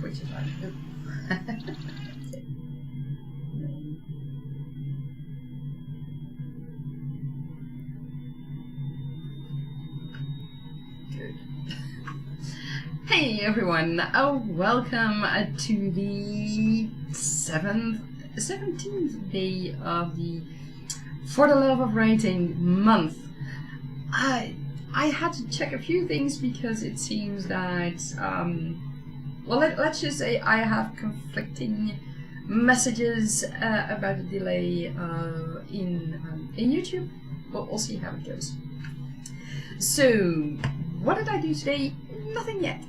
which is fine. Good. Hey everyone, welcome to the 17th day of the For the Love of Writing month. I had to check a few things because it seems that, well, let's just say I have conflicting messages about the delay in YouTube, but we'll see how it goes. So, what did I do today? Nothing yet.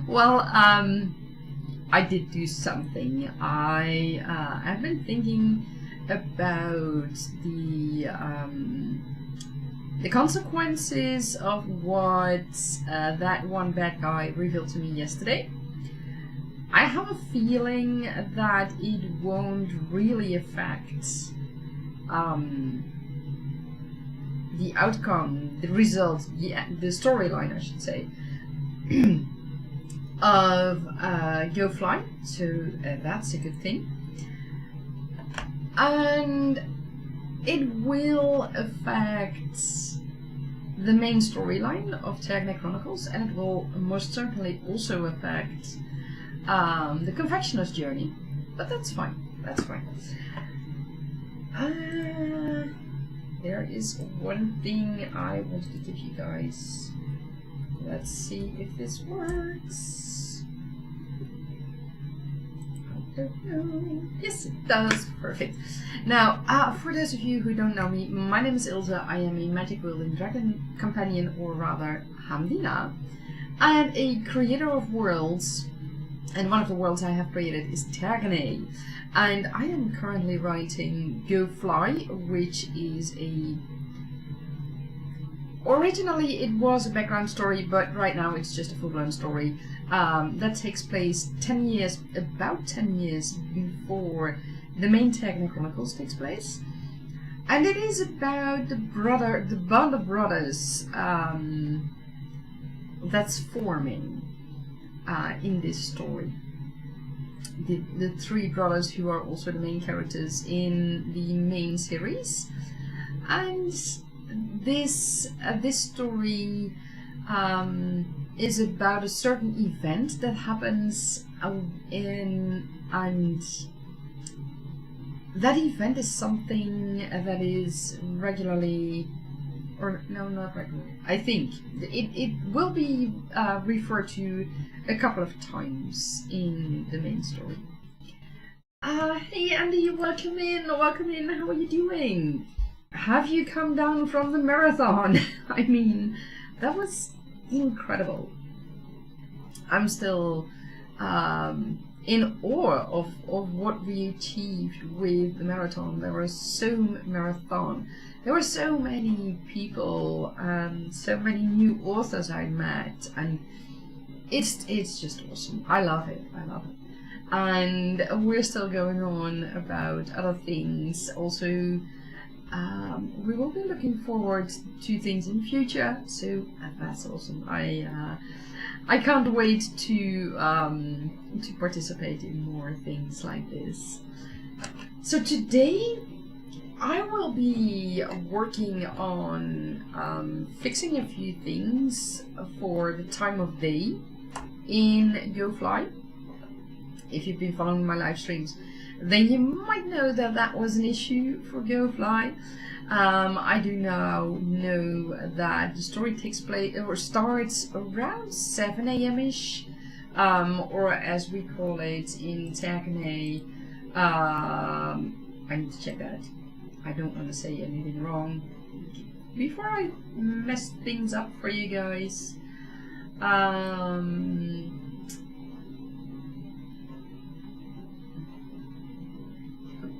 Well, I did do something. I've been thinking about the consequences of what that one bad guy revealed to me yesterday. I have a feeling that it won't really affect the outcome, the result, the storyline, I should say, of Go Fly, so that's a good thing. And it will affect the main storyline of Tergaenae Chronicles, and it will most certainly also affect the confectioner's journey. But that's fine. That's fine. There is one thing I wanted to give you guys. Let's see if this works. I don't know. Yes, it does. Perfect. Now, for those of you who don't know me, my name is Ilse. I am a magic wielding dragon companion, or rather, Hamdina, and a creator of worlds. And one of the worlds I have created is Tergaenae. And I am currently writing Go Fly, which is a... Originally it was a background story, but right now it's just a full-blown story that takes place about 10 years before the main Tergaenae Chronicles takes place. And it is about the band of brothers that's forming in this story. The three brothers who are also the main characters in the main series, and this story is about a certain event that happens and that event is something that is regularly, or no, not regularly. I think it will be referred to a couple of times in the main story. Hey Andy, welcome in, welcome in. How are you doing? Have you come down from the marathon? I mean, that was incredible. I'm still in awe of what we achieved with the marathon. There were so many people and so many new authors I met, and it's just awesome. I love it. And we're still going on about other things. Also, we will be looking forward to things in the future, so that's awesome. I can't wait to participate in more things like this. So today I will be working on fixing a few things for the time of day in Go Fly. If you've been following my live streams, then you might know that that was an issue for Go Fly. I do now know that the story takes place or starts around 7 AM-ish, or as we call it in Tergaenae. I need to check that. I don't want to say anything wrong before I mess things up for you guys.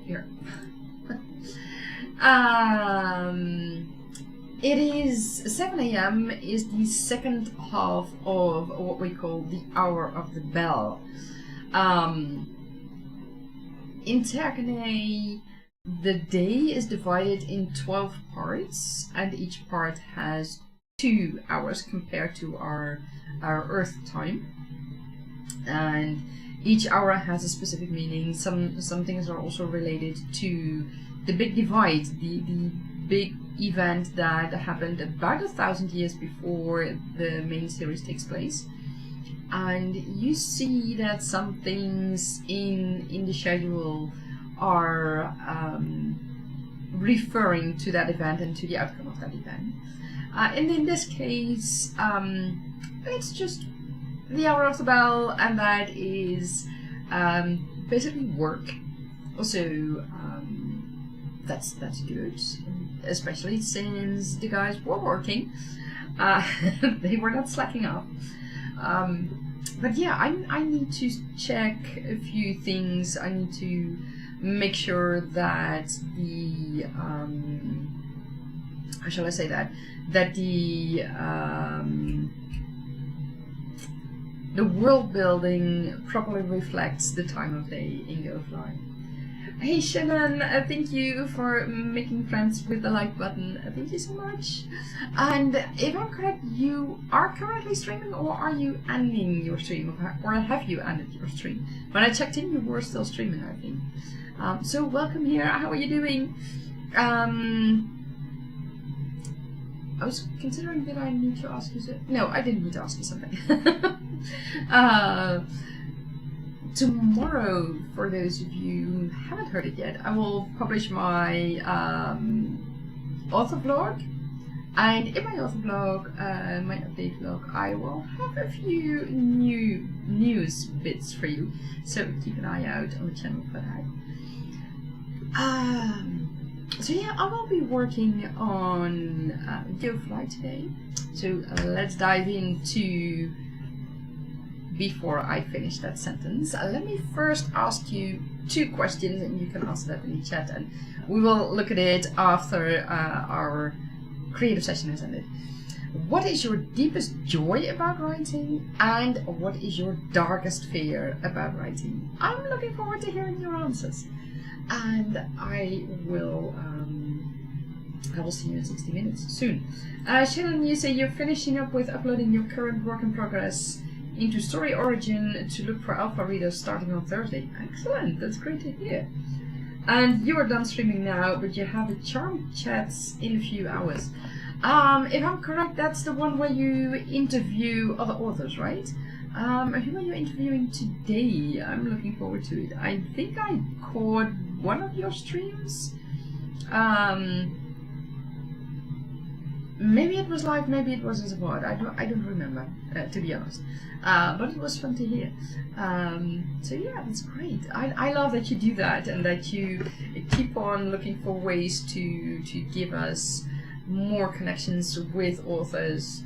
Here. It is 7 AM is the second half of what we call the Hour of the Bell. In Tergaenae, the day is divided in 12 parts, and each part has 2 hours compared to our Earth time. and each aura has a specific meaning. Some things are also related to the Big Divide, the big event that happened about 1,000 years before the main series takes place. And you see that some things in the schedule are referring to that event and to the outcome of that event. And in this case, it's just the hour of the bell, and that is basically work. Also, that's good, especially since the guys were working. They were not slacking off. But yeah, I need to check a few things. I need to make sure that the how shall I say that the world building properly reflects the time of day in GoFly. Hey Shannon, thank you for making friends with the like button. Thank you so much. And if I'm correct, you are currently streaming, or are you ending your stream, or have you ended your stream? When I checked in, you were still streaming, I think. So welcome here. How are you doing? I was considering that I need to ask you something. No, I didn't need to ask you something. Tomorrow, for those of you who haven't heard it yet, I will publish my author vlog. And in my author vlog, my update vlog, I will have a few new news bits for you. So keep an eye out on the channel for that. So yeah, I will be working on GoFly today. So let's dive into, before I finish that sentence, let me first ask you 2 questions, and you can answer that in the chat, and we will look at it after our creative session has ended. What is your deepest joy about writing, and what is your darkest fear about writing? I'm looking forward to hearing your answers. And I will see you in 60 minutes soon. Shannon, you say you're finishing up with uploading your current work in progress into Story Origin to look for alpha readers starting on Thursday. Excellent, that's great to hear. And you are done streaming now, but you have a charm chats in a few hours. If I'm correct, that's the one where you interview other authors, right? Who are you interviewing today? I'm looking forward to it. I think I caught one of your streams. Maybe it was live, maybe it was as a VOD. I don't remember, to be honest. But it was fun to hear. So yeah, that's great. I love that you do that, and that you keep on looking for ways to give us more connections with authors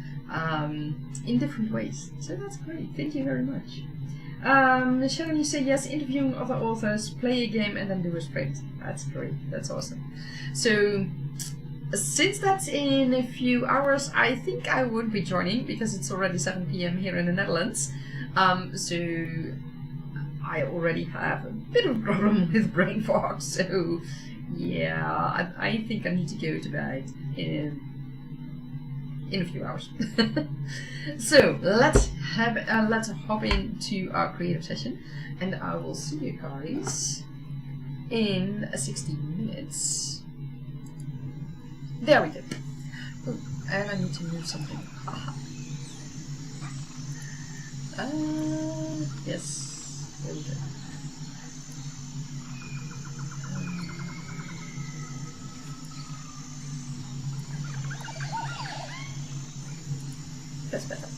in different ways. So that's great. Thank you very much. Shannon, you say yes, interviewing other authors, play a game, and then do a sprint. That's great. That's awesome. So since that's in a few hours, I think I would be joining, because it's already 7 p.m. here in the Netherlands. So I already have a bit of a problem with brain fog. So yeah, I think I need to go to bed in a few hours. So let's hop into our creative session, and I will see you guys in 60 minutes. There we go. Oh, and I need to move something. Yes, there we go. That's better.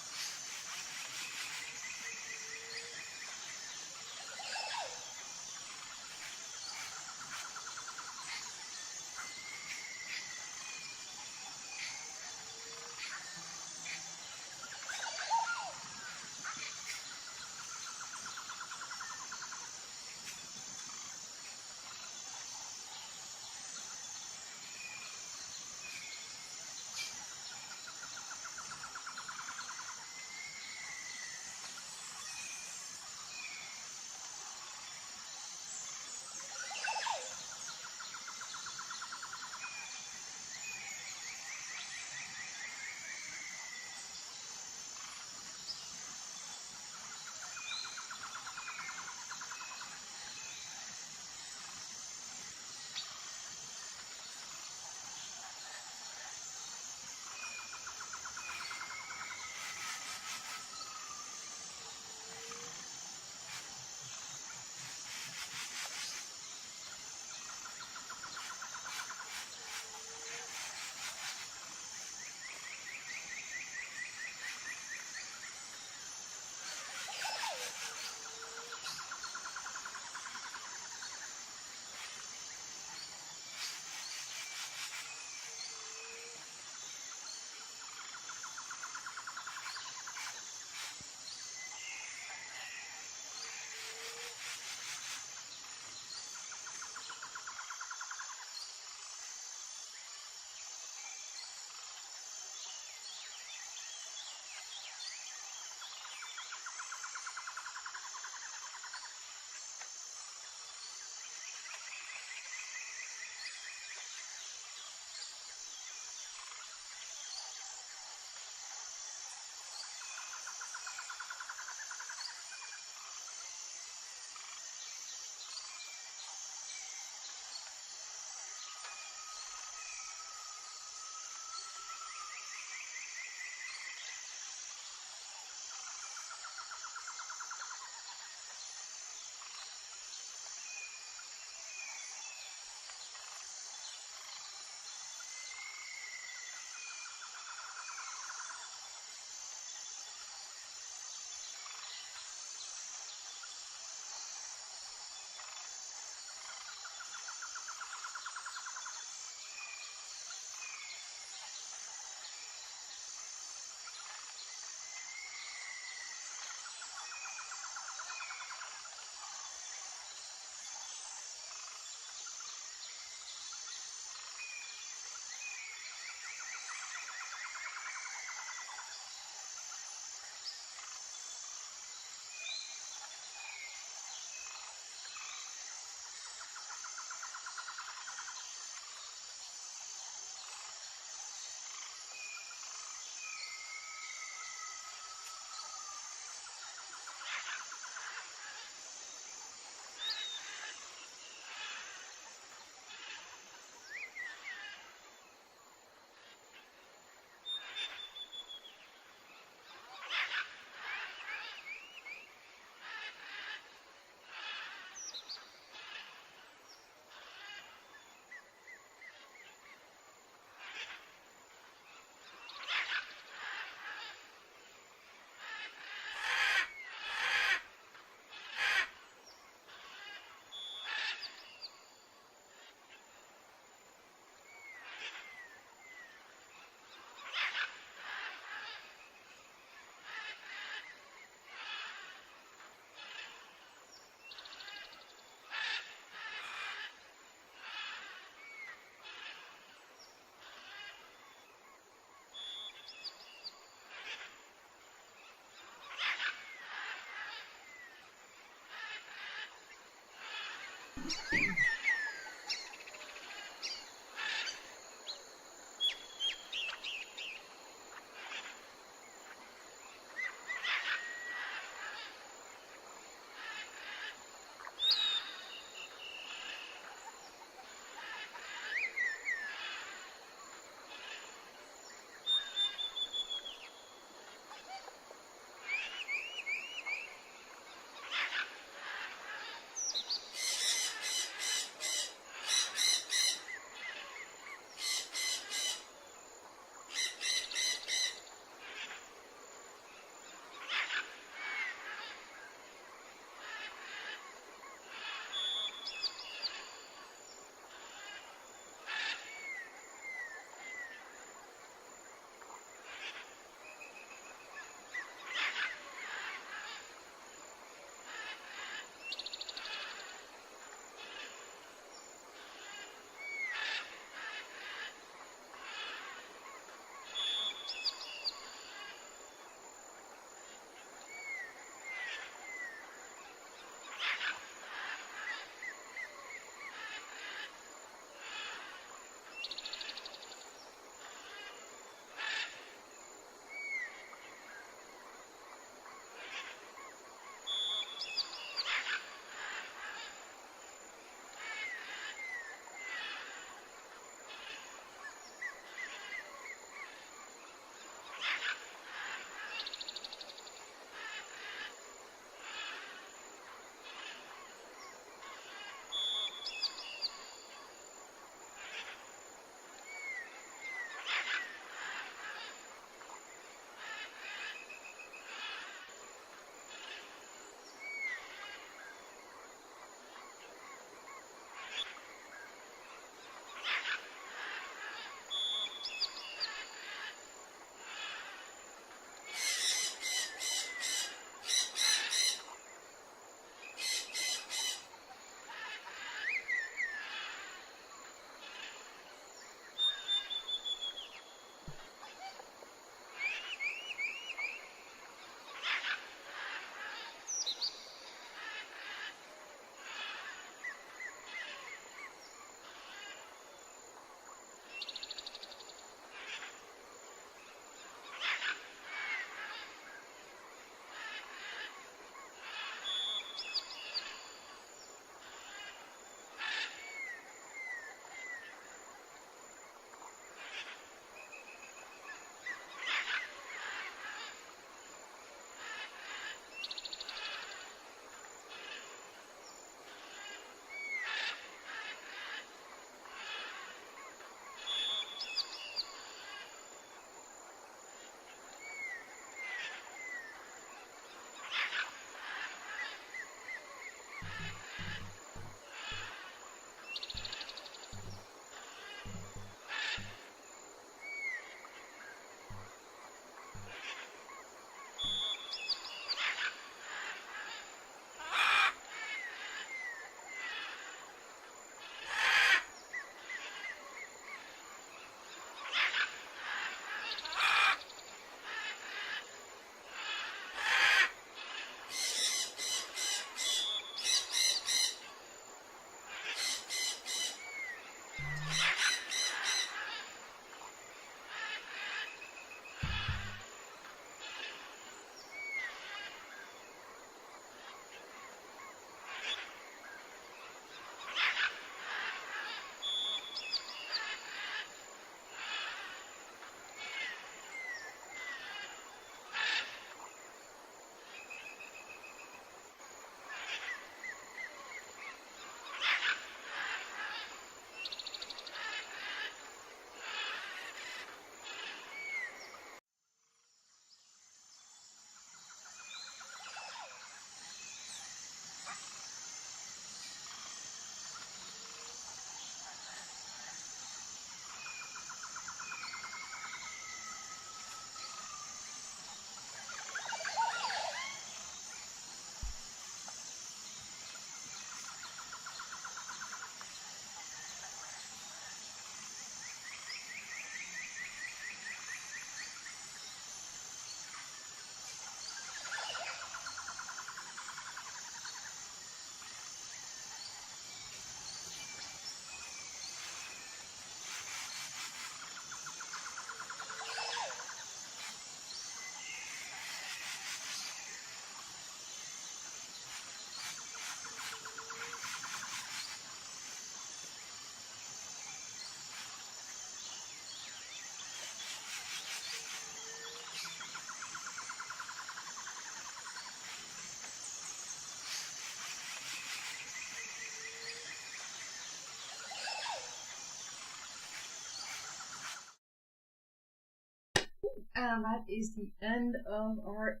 And that is the end of our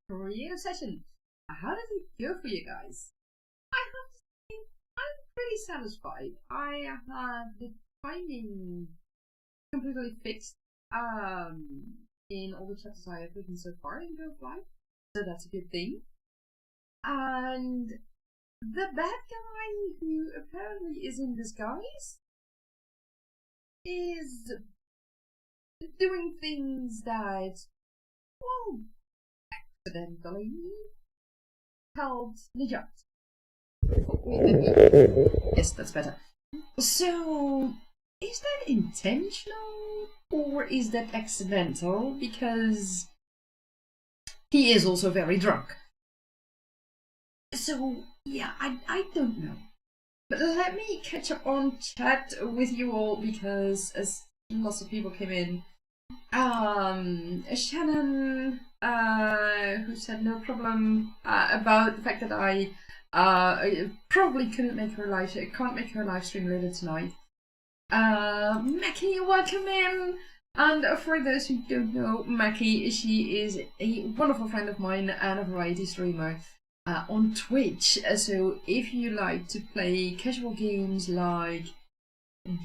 creative session. How did it go for you guys? I have to say, I'm pretty satisfied. I have the timing completely fixed in all the chapters I have written so far in Go Fly, so that's a good thing. And the bad guy, who apparently is in disguise, is doing things that, well, accidentally helped Nijat. Yes, that's better. So, is that intentional or is that accidental? Because he is also very drunk. So, yeah, I don't know. But let me catch up on chat with you all, because as lots of people came in. Shannon, who said no problem about the fact that I probably can't make her live stream later tonight. Mackie, welcome in. And for those who don't know Mackie, she is a wonderful friend of mine and a variety streamer on Twitch. So if you like to play casual games like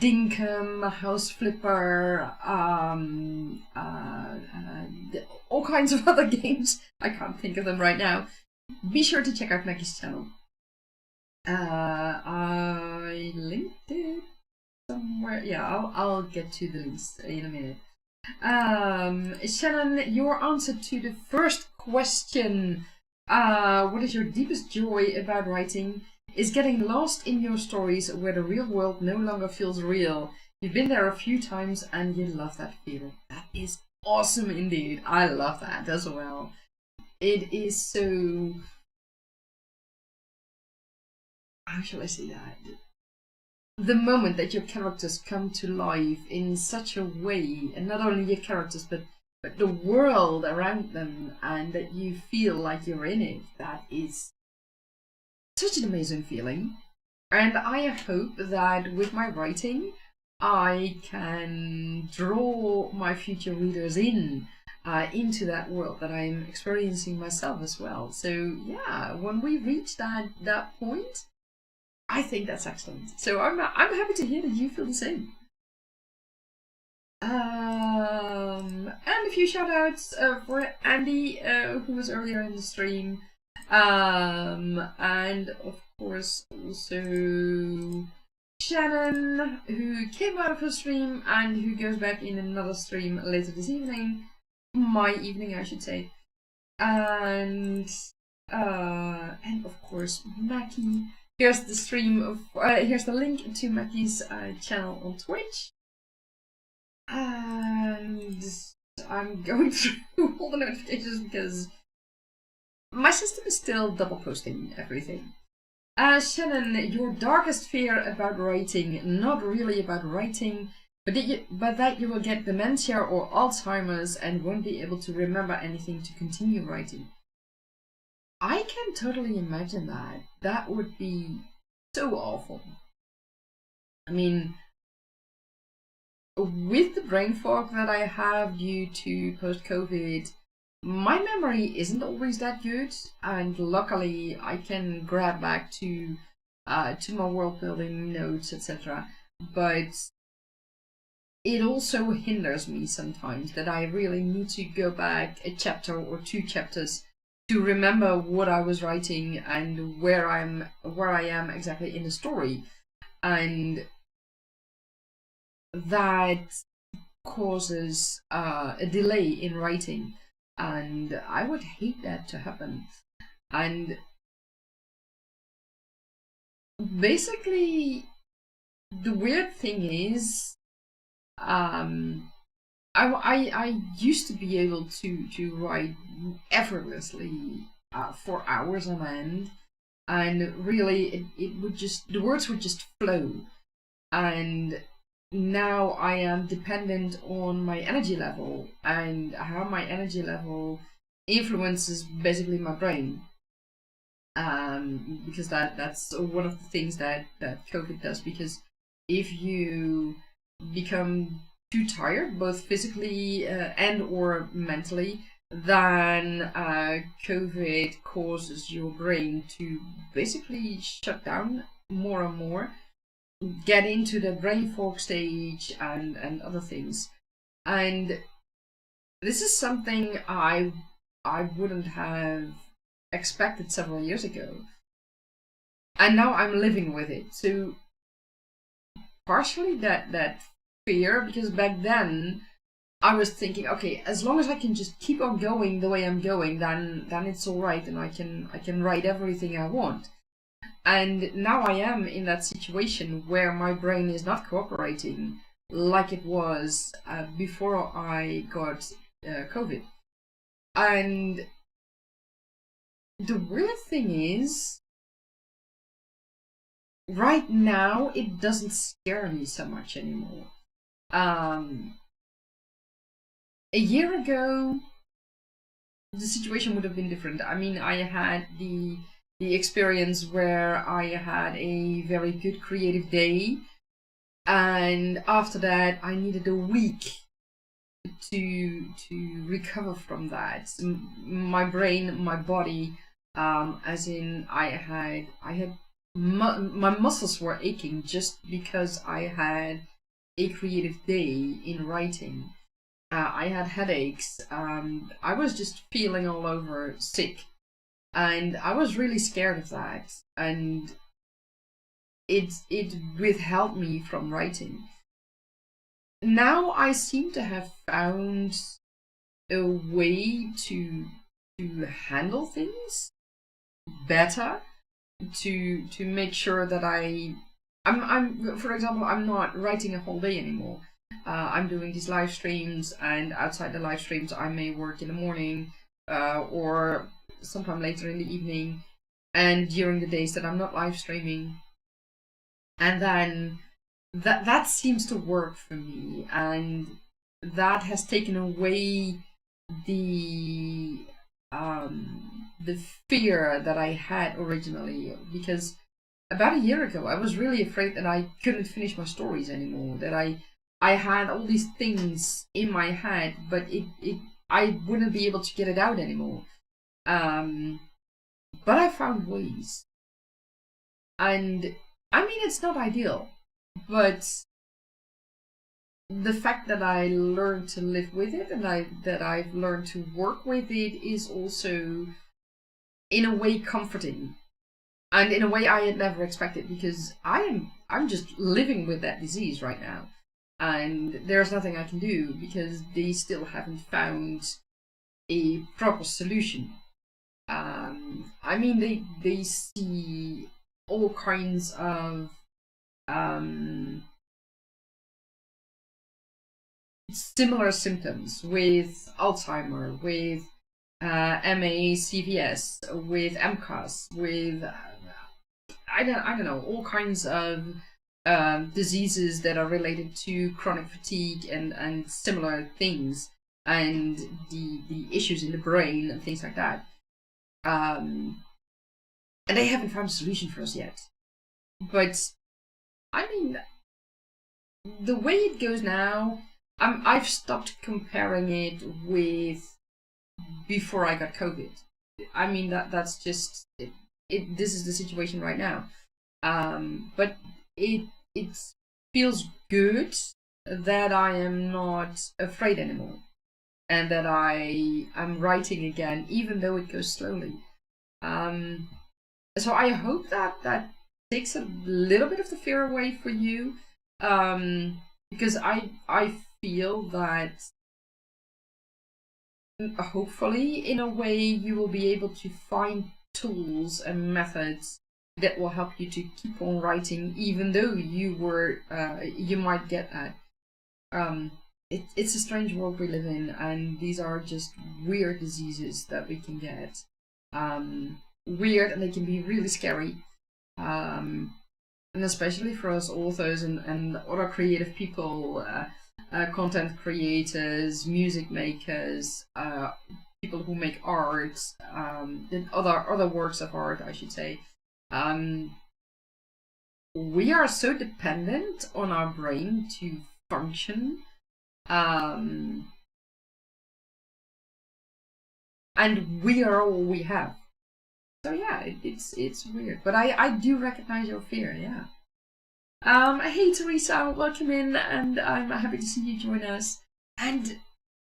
Dinkum, House Flipper, all kinds of other games, I can't think of them right now, be sure to check out Maggie's channel. I linked it somewhere. Yeah, I'll get to the links in a minute. Shannon, your answer to the first question, what is your deepest joy about writing? Is getting lost in your stories where the real world no longer feels real. You've been there a few times and you love that feeling. That is awesome indeed. I love that as well. It is so... how shall I say that? The moment that your characters come to life in such a way, and not only your characters, but the world around them, and that you feel like you're in it, that is such an amazing feeling. And I hope that with my writing I can draw my future readers into that world that I'm experiencing myself as well. So yeah, when we reach that point, I think that's excellent. So I'm happy to hear that you feel the same. And a few shout outs for Andy, who was earlier in the stream. And of course also Shannon, who came out of her stream and who goes back in another stream later this evening. My evening, I should say. And of course Mackie. Here's the stream of here's the link to Mackie's channel on Twitch. And I'm going through all the notifications because my system is still double posting everything. Shannon, your darkest fear about writing, not really about writing, but that you will get dementia or Alzheimer's and won't be able to remember anything to continue writing. I can totally imagine that. That would be so awful. I mean, with the brain fog that I have due to post-COVID, my memory isn't always that good, and luckily I can grab back to my world building notes, etc. But it also hinders me sometimes that I really need to go back a chapter or two chapters to remember what I was writing and where I am exactly in the story, and that causes a delay in writing. And I would hate that to happen. And basically, the weird thing is, I used to be able to write effortlessly for hours on end, and really it would just, the words would just flow. And now I am dependent on my energy level and how my energy level influences basically my brain. Because that's one of the things that COVID does, because if you become too tired, both physically and or mentally, then COVID causes your brain to basically shut down more and more, get into the brain fog stage and other things. And this is something I wouldn't have expected several years ago. And now I'm living with it. So partially that fear, because back then I was thinking, okay, as long as I can just keep on going the way I'm going, then it's all right, and I can write everything I want. And now I am in that situation where my brain is not cooperating like it was before I got COVID. And the weird thing is, right now it doesn't scare me so much anymore. A year ago, the situation would have been different. I mean, I had the experience where I had a very good creative day, and after that I needed a week to recover from that. My brain, my body, as in I had my muscles were aching just because I had a creative day in writing. I had headaches. I was just feeling all over sick, and I was really scared of that. And it withheld me from writing. Now I seem to have found a way to handle things better, to make sure that I'm for example, I'm not writing a whole day anymore. I'm doing these live streams, and outside the live streams I may work in the morning or sometime later in the evening, and during the days that I'm not live streaming. And then that seems to work for me, and that has taken away the fear that I had originally, because about a year ago I was really afraid that I couldn't finish my stories anymore, that I had all these things in my head, but I wouldn't be able to get it out anymore. But I found ways. And I mean, it's not ideal, but the fact that I learned to live with it, and that I've learned to work with it, is also in a way comforting. And in a way I had never expected, because I'm just living with that disease right now. And there's nothing I can do because they still haven't found a proper solution. I mean, they see all kinds of similar symptoms with Alzheimer, with MA, CVS, with MCAS, with I don't know, all kinds of diseases that are related to chronic fatigue and similar things, and the issues in the brain and things like that. And they haven't found a solution for us yet. But I mean, the way it goes now, I've stopped comparing it with before I got COVID. I mean, that's just it. This is the situation right now. But it feels good that I am not afraid anymore, and that I am writing again, even though it goes slowly. So I hope that takes a little bit of the fear away for you, because I feel that hopefully in a way you will be able to find tools and methods that will help you to keep on writing, even though you might get that. It's a strange world we live in, and these are just weird diseases that we can get. Weird, and they can be really scary. And especially for us authors and other creative people, content creators, music makers, people who make art, other works of art, I should say. We are so dependent on our brain to function and we are all we have. So yeah, it's weird, but I do recognize your fear. Yeah. Hey Teresa, welcome in, and I'm happy to see you join us. And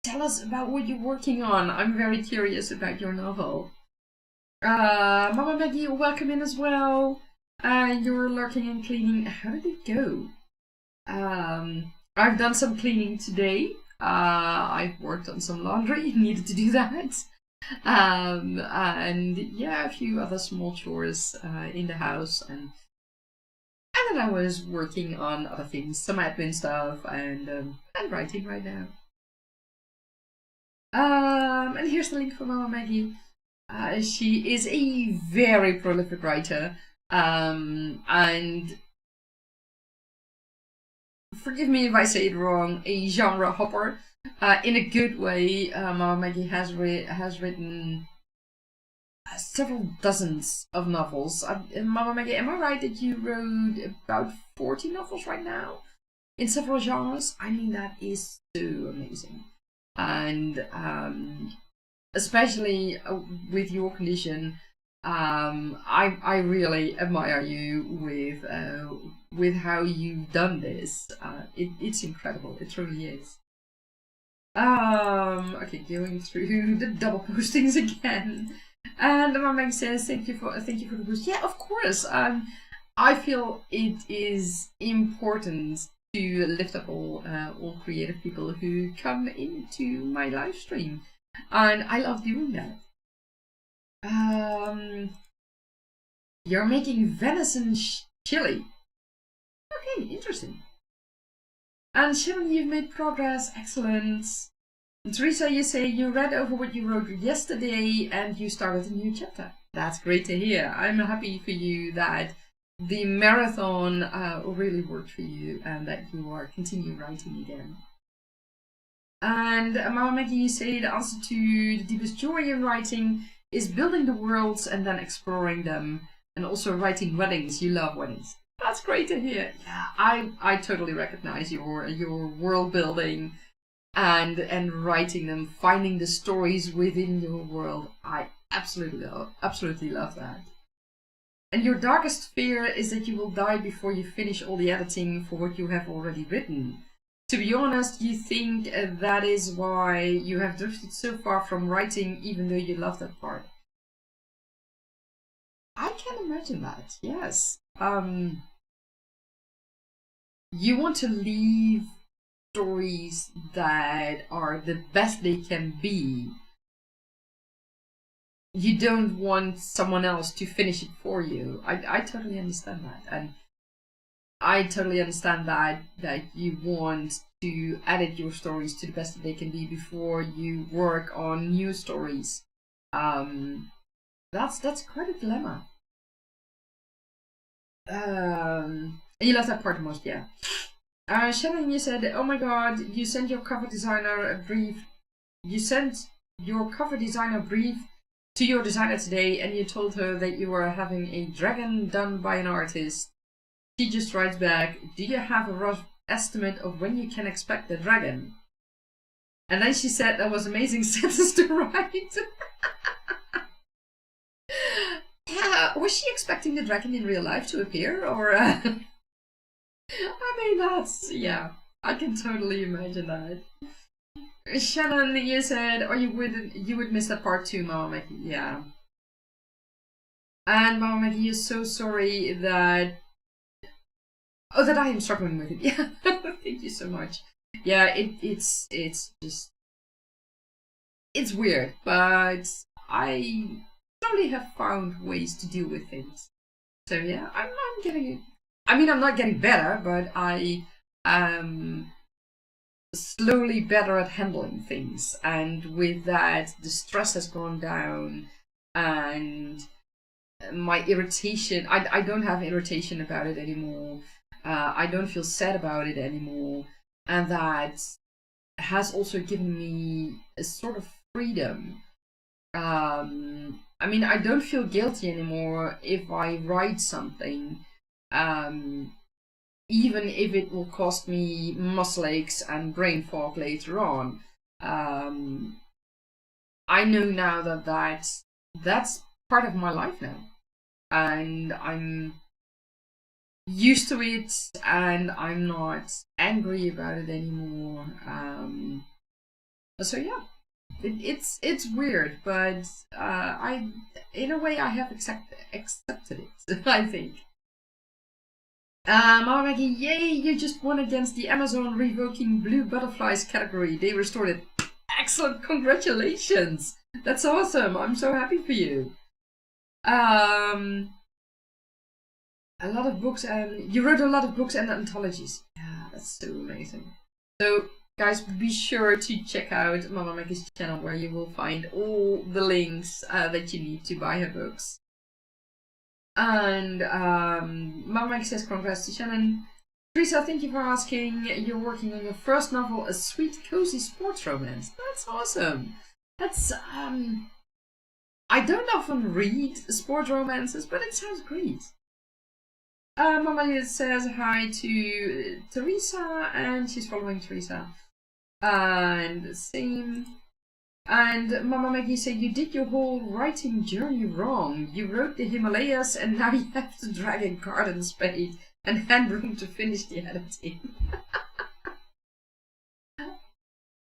tell us about what you're working on. I'm very curious about your novel. Mama Maggie, welcome in as well. You're lurking and cleaning. How did it go? I've done some cleaning today. I've worked on some laundry, needed to do that. And yeah, a few other small chores in the house, and then I was working on other things, some admin stuff, and writing right now. And here's the link for Mama Maggie. She is a very prolific writer, and forgive me if I say it wrong, a genre hopper. In a good way. Mama Maggie has written several dozens of novels. Mama Maggie, am I right that you wrote about 40 novels right now in several genres? I mean, that is so amazing. And especially with your condition, I really admire you with how you've done this. It's incredible. It truly is. Okay, going through the double postings again. And Mama says, thank you for the boost. Yeah, of course. I feel it is important to lift up all creative people who come into my live stream, and I love doing that. You're making venison chili. Okay, interesting. And Sharon, you've made progress. Excellent. And Teresa, you say you read over what you wrote yesterday and you started a new chapter. That's great to hear. I'm happy for you that the marathon really worked for you and that you are continuing writing again. And Mama Maggie, you say the answer to the deepest joy in writing is building the worlds and then exploring them, and also writing weddings. You love weddings. That's great to hear. Yeah, I totally recognize your world building and writing them, finding the stories within your world. I absolutely love that. And your darkest fear is that you will die before you finish all the editing for what you have already written. To be honest, you think that is why you have drifted so far from writing, even though you love that part. I can imagine that, yes. You want to leave stories that are the best they can be. You don't want someone else to finish it for you. I totally understand that. And I totally understand that you want to edit your stories to the best that they can be before you work on new stories. That's quite a dilemma. And you love that part the most, yeah. Shannon, you said, oh my god, you sent your cover designer a brief. You sent your cover designer brief to your designer today, and you told her that you were having a dragon done by an artist. She just writes back, do you have a rough estimate of when you can expect the dragon? And then she said that was an amazing sentence to write. Was she expecting the dragon in real life to appear, or? I mean, that's, yeah, I can totally imagine that. Shannon, you said, or you would miss that part too, Mama Maggie. Yeah. And Mama Maggie is so sorry that I am struggling with it. Yeah, thank you so much. Yeah, it's just, it's weird, but I slowly have found ways to deal with things. So yeah, I'm getting it. I mean, I'm not getting better, but I am slowly better at handling things. And with that, the stress has gone down, and my irritation, I don't have irritation about it anymore. I don't feel sad about it anymore. And that has also given me a sort of freedom. I mean, I don't feel guilty anymore if I write something even if it will cost me muscle aches and brain fog later on. I know now that that's part of my life now, and I'm used to it, and I'm not angry about it anymore. So yeah, it's weird, but in a way I have accepted it. I think. Maggie, yay! You just won against the Amazon revoking blue butterflies category. They restored it. Excellent, congratulations! That's awesome. I'm so happy for you. A lot of books, and you wrote a lot of books and anthologies. Yeah, that's so amazing. So, guys, be sure to check out Mama Maggie's channel, where you will find all the links that you need to buy her books. And Mama Maggie says, congrats to Shannon. Teresa, thank you for asking. You're working on your first novel, a sweet, cozy sports romance. That's awesome. That's I don't often read sports romances, but it sounds great. Mama says hi to Teresa, and she's following Teresa. And same. And Mama Maggie said, you did your whole writing journey wrong. You wrote the Himalayas, and now you have to drag a garden spade and hand broom to finish the editing.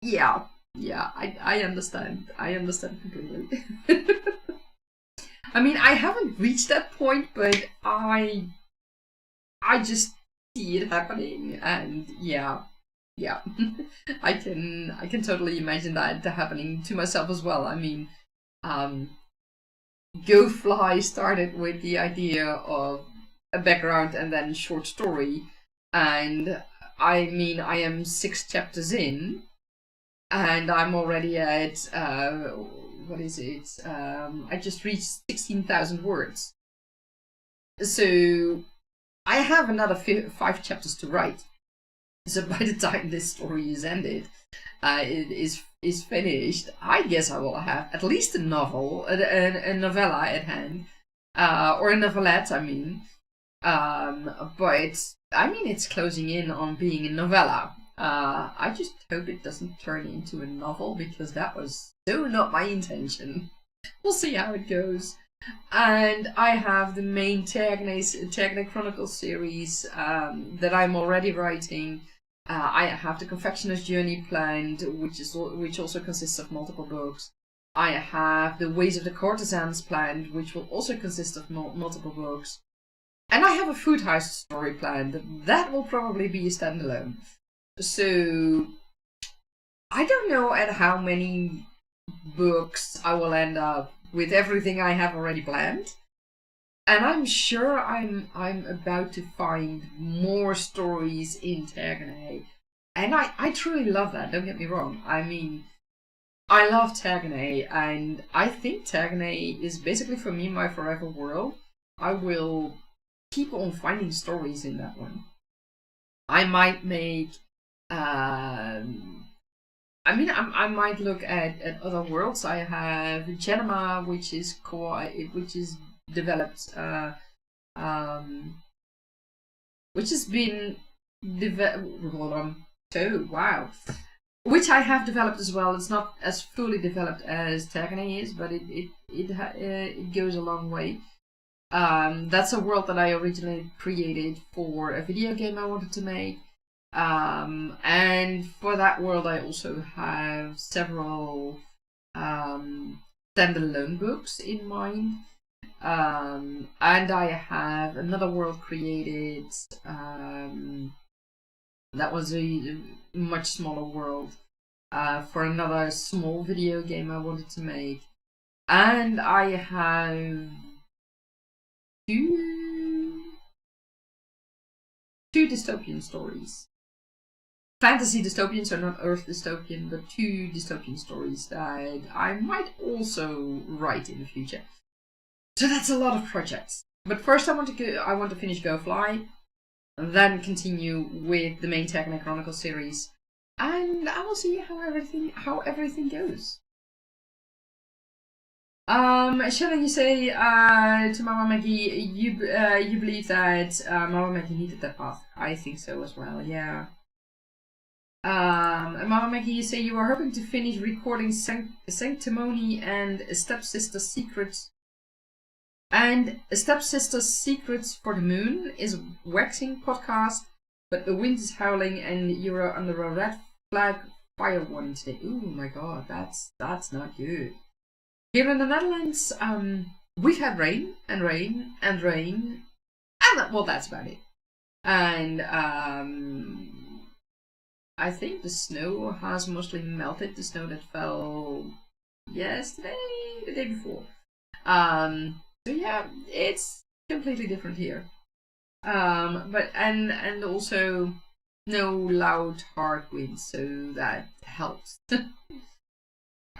Yeah, I understand. I understand completely. I mean, I haven't reached that point, but I just see it happening, and yeah, I can totally imagine that happening to myself as well. I mean, Go Fly started with the idea of a background and then short story, and I mean, I am 6 chapters in, and I'm already at what is it? I just reached 16,000 words, so I have another 5 chapters to write. So by the time this story is ended, it is finished, I guess I will have at least a novel, a novella at hand, or a novelette. I mean, but I mean, it's closing in on being a novella. I just hope it doesn't turn into a novel, because that was so not my intention. We'll see how it goes. And I have the main Tergaenae Chronicles series that I'm already writing. I have the Confectioner's Journey planned, which also consists of multiple books. I have the Ways of the Courtesans planned, which will also consist of multiple books. And I have a Food House story planned. That will probably be a standalone. So I don't know at how many books I will end up with everything I have already planned. And I'm sure I'm about to find more stories in Tergaenae. And I truly love that, don't get me wrong. I mean, I love Tergaenae, and I think Tergaenae is basically, for me, my forever world. I will keep on finding stories in that one. I might make I might look at other worlds. I have Genema, which is developed, which has been which I have developed as well. It's not as fully developed as Tergaenae is, but it goes a long way. That's a world that I originally created for a video game I wanted to make. And for that world, I also have several standalone books in mind. And I have another world created that was a much smaller world for another small video game I wanted to make. And I have two dystopian stories. Fantasy dystopian, so not Earth dystopian, but 2 dystopian stories that I might also write in the future. So that's a lot of projects. But first I want to finish Go Fly, and then continue with the main Tergaenae Chronicles series, and I will see how everything goes. Shannon, you say to Mama Maggie, you believe that Mama Maggie needed that path. I think so as well. Yeah. And Mama Maggie, you say you are hoping to finish recording Sanctimony and Stepsister's Secrets. And Stepsister's Secrets for the Moon is a waxing podcast, but the wind is howling and you're under a red flag fire warning today. Ooh my god, that's not good. Here in the Netherlands, we've had rain and rain and rain, and well, that's about it. And I think the snow has mostly melted. The snow that fell yesterday, the day before. So yeah, it's completely different here. But and also no loud hard winds, so that helps.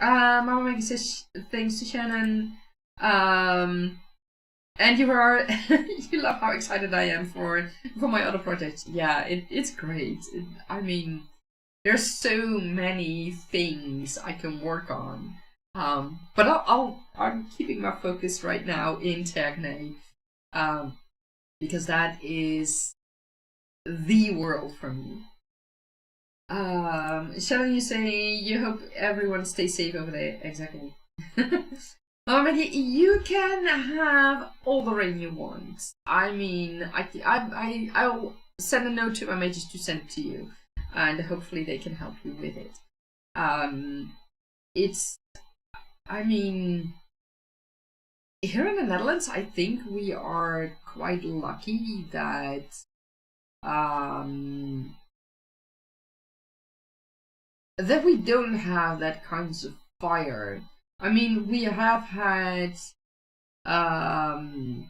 Mama Maggie says thanks to Shannon. And you are you love how excited I am for my other projects. Yeah, it's great. I mean, there's so many things I can work on. But I'm keeping my focus right now in Tergaenae, because that is the world for me. Shannon, you say you hope everyone stays safe over there. Exactly. You can have all the rain you want. I mean, I'll send a note to my mages to send it to you, and hopefully they can help you with it. I mean, here in the Netherlands, I think we are quite lucky that that we don't have that kinds of fire. I mean, we have had some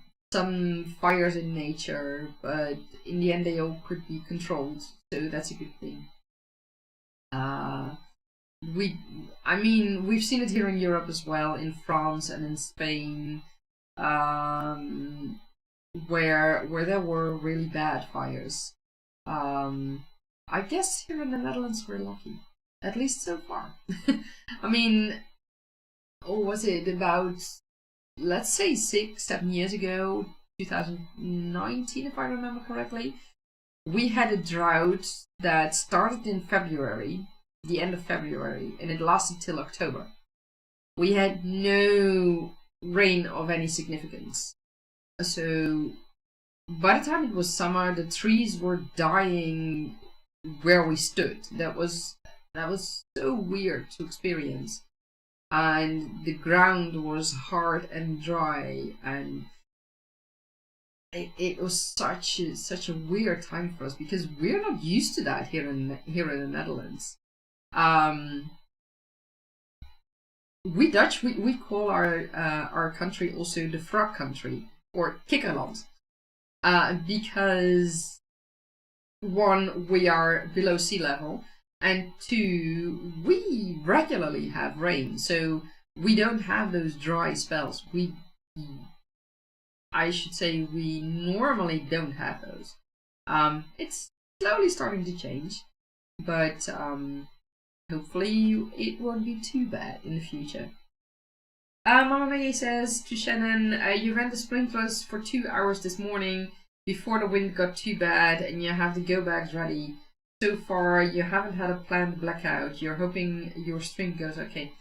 fires in nature, but in the end they all could be controlled, so that's a good thing. I mean, we've seen it here in Europe as well, in France and in Spain, where there were really bad fires. I guess here in the Netherlands we're lucky, at least so far. I mean, was it about, let's say 6-7 years ago, 2019 if I remember correctly, we had a drought that started in February, the end of February, and it lasted till October. We had no rain of any significance. So by the time it was summer, the trees were dying where we stood. That was so weird to experience. And the ground was hard and dry, and it was such a weird time for us because we're not used to that here in the Netherlands. We Dutch we call our country also the frog country, or kikkerland, because one, we are below sea level, and two, we regularly have rain, so we don't have those dry spells. I should say we normally don't have those. It's slowly starting to change, but hopefully it won't be too bad in the future. Mama Maggie says to Shannon, you ran the sprinklers for 2 hours this morning before the wind got too bad and you have the go bags ready. So far you haven't had a planned blackout. You're hoping your stream goes okay.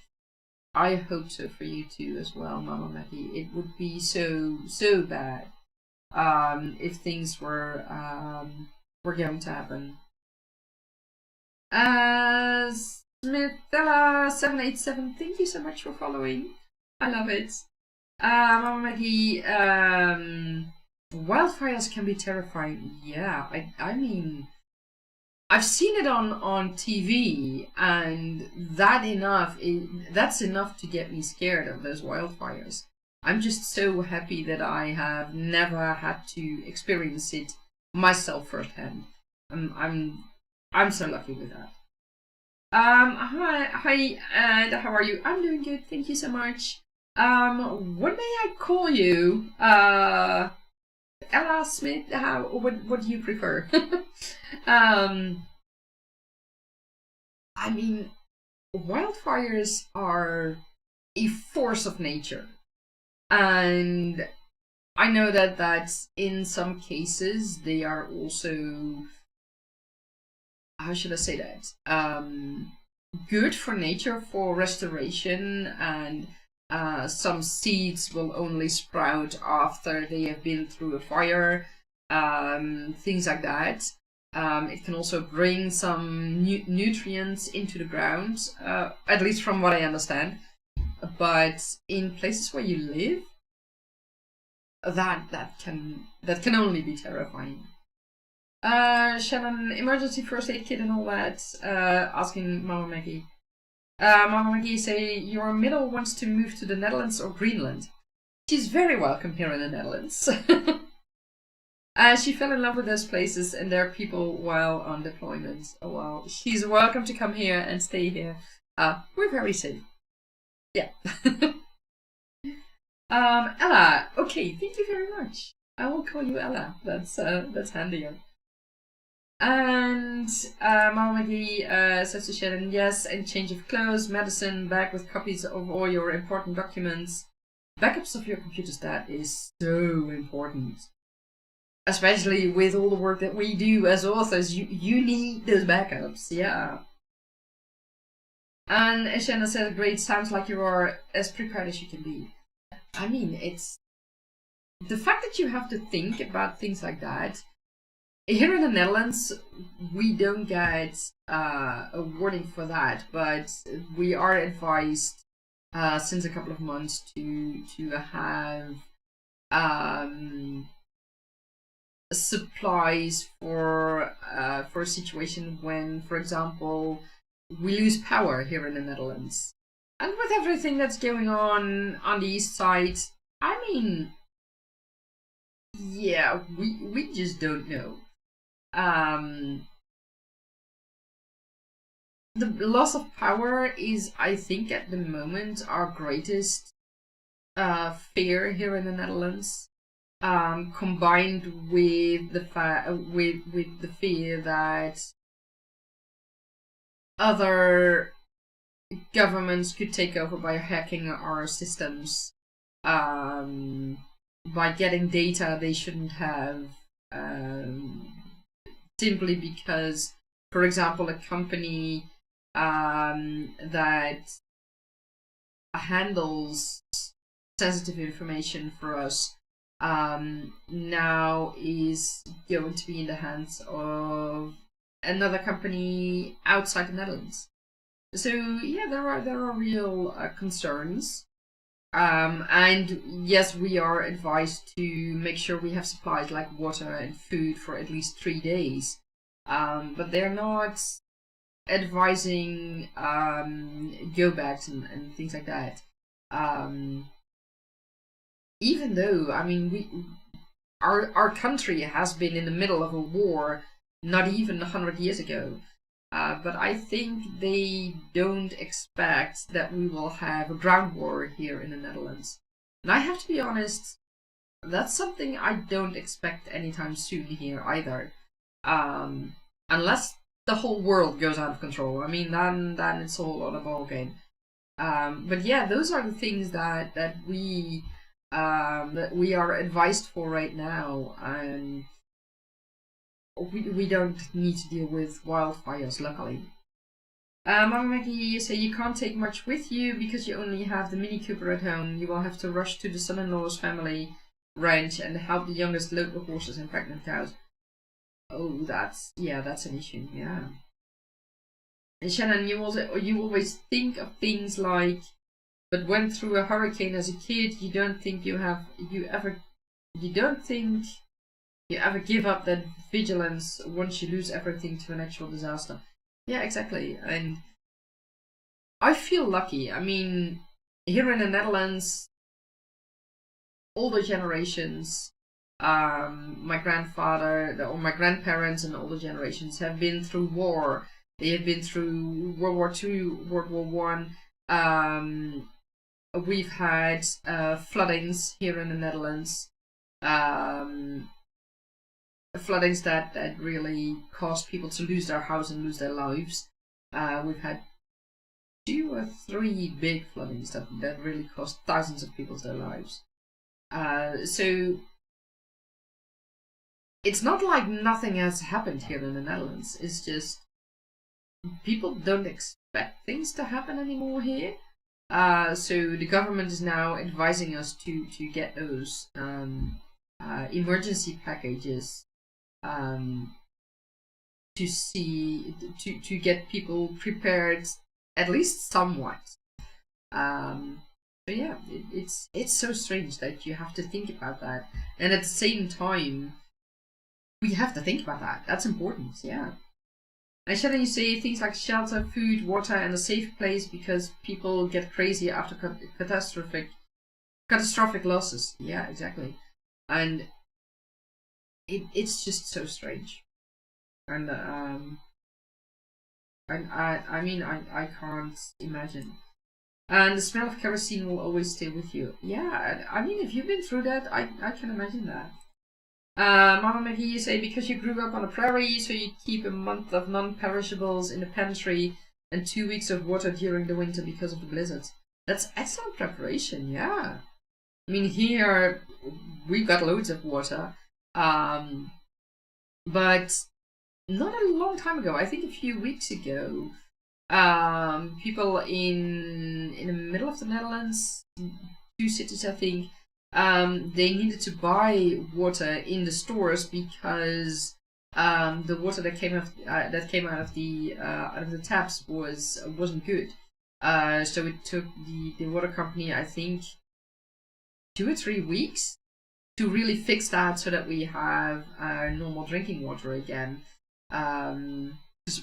I hope so for you too as well, Mama Maggie. It would be so bad if things were going to happen. Smithella787, thank you so much for following. I love it. Mama Maggie, wildfires can be terrifying. Yeah, I mean, I've seen it on TV, and that's enough to get me scared of those wildfires. I'm just so happy that I have never had to experience it myself firsthand. I'm so lucky with that. Hi, and how are you? I'm doing good, thank you so much. What may I call you? Ella Smith, what do you prefer? I mean, wildfires are a force of nature. And I know that in some cases they are also, how should I say that? Good for nature, for restoration, and some seeds will only sprout after they have been through a fire, things like that. It can also bring some nutrients into the ground, at least from what I understand. But in places where you live, that can only be terrifying. Shannon, emergency first aid kit and all that. Asking Mama Maggie. Mama Maggie say your middle wants to move to the Netherlands or Greenland. She's very welcome here in the Netherlands. She fell in love with those places and their people while on deployment. Oh well, she's welcome to come here and stay here. We're very safe. Yeah. Ella. Okay, thank you very much. I will call you Ella. That's handier. And Mama Maggie says to Shannon, yes, and change of clothes, medicine, bag with copies of all your important documents. Backups of your computers, that is so important. Especially with all the work that we do as authors, you need those backups, yeah. And Shannon says, great, sounds like you are as prepared as you can be. I mean, it's the fact that you have to think about things like that. Here in the Netherlands, we don't get a warning for that, but we are advised since a couple of months to have supplies for a situation when, for example, we lose power here in the Netherlands. And with everything that's going on the east side, I mean, yeah, we just don't know. The loss of power is, I think, at the moment our greatest fear here in the Netherlands, combined with with the fear that other governments could take over by hacking our systems, by getting data they shouldn't have, simply because, for example, a company that handles sensitive information for us now is going to be in the hands of another company outside the Netherlands. So yeah, there are real concerns, and yes, we are advised to make sure we have supplies like water and food for at least 3 days, but they're not advising go bags and things like that. Even though, I mean, our country has been in the middle of a war not even 100 years ago. But I think they don't expect that we will have a ground war here in the Netherlands. And I have to be honest, that's something I don't expect anytime soon here either. Unless the whole world goes out of control. I mean, then it's all on a ball game. But yeah, those are the things that we are advised for right now, and we don't need to deal with wildfires, luckily. Mama Maggie, you say you can't take much with you because you only have the Mini Cooper at home. You will have to rush to the son-in-law's family ranch and help the youngest load the horses and pregnant cows. Oh, that's an issue, yeah. And Shannon, you always think of things like, but went through a hurricane as a kid. You don't think you ever give up that vigilance once you lose everything to an actual disaster. Yeah, exactly. And I feel lucky. I mean, here in the Netherlands, older generations, my grandfather or my grandparents and older generations have been through war. They have been through World War II, World War One. We've had floodings here in the Netherlands. Floodings that really caused people to lose their house and lose their lives. We've had 2 or 3 big floodings that really cost thousands of people their lives. So it's not like nothing has happened here in the Netherlands. It's just people don't expect things to happen anymore here. So the government is now advising us to get those emergency packages to get people prepared at least somewhat. So yeah, it's so strange that you have to think about that, and at the same time, we have to think about that. That's important, yeah. And shouldn't you say things like shelter, food, water, and a safe place because people get crazy after catastrophic losses? Yeah, exactly. And it's just so strange. And I mean, I can't imagine. And the smell of kerosene will always stay with you. Yeah, I mean, if you've been through that, I can imagine that. Mama Maggie, you say because you grew up on a prairie, so you keep a month of non-perishables in the pantry and 2 weeks of water during the winter because of the blizzards. That's excellent preparation, yeah. I mean, here we've got loads of water, but not a long time ago. I think a few weeks ago, people in the middle of the Netherlands, 2 cities, I think. They needed to buy water in the stores because the water that came out of the taps wasn't good. So it took the water company, I think, 2 or 3 weeks to really fix that so that we have normal drinking water again.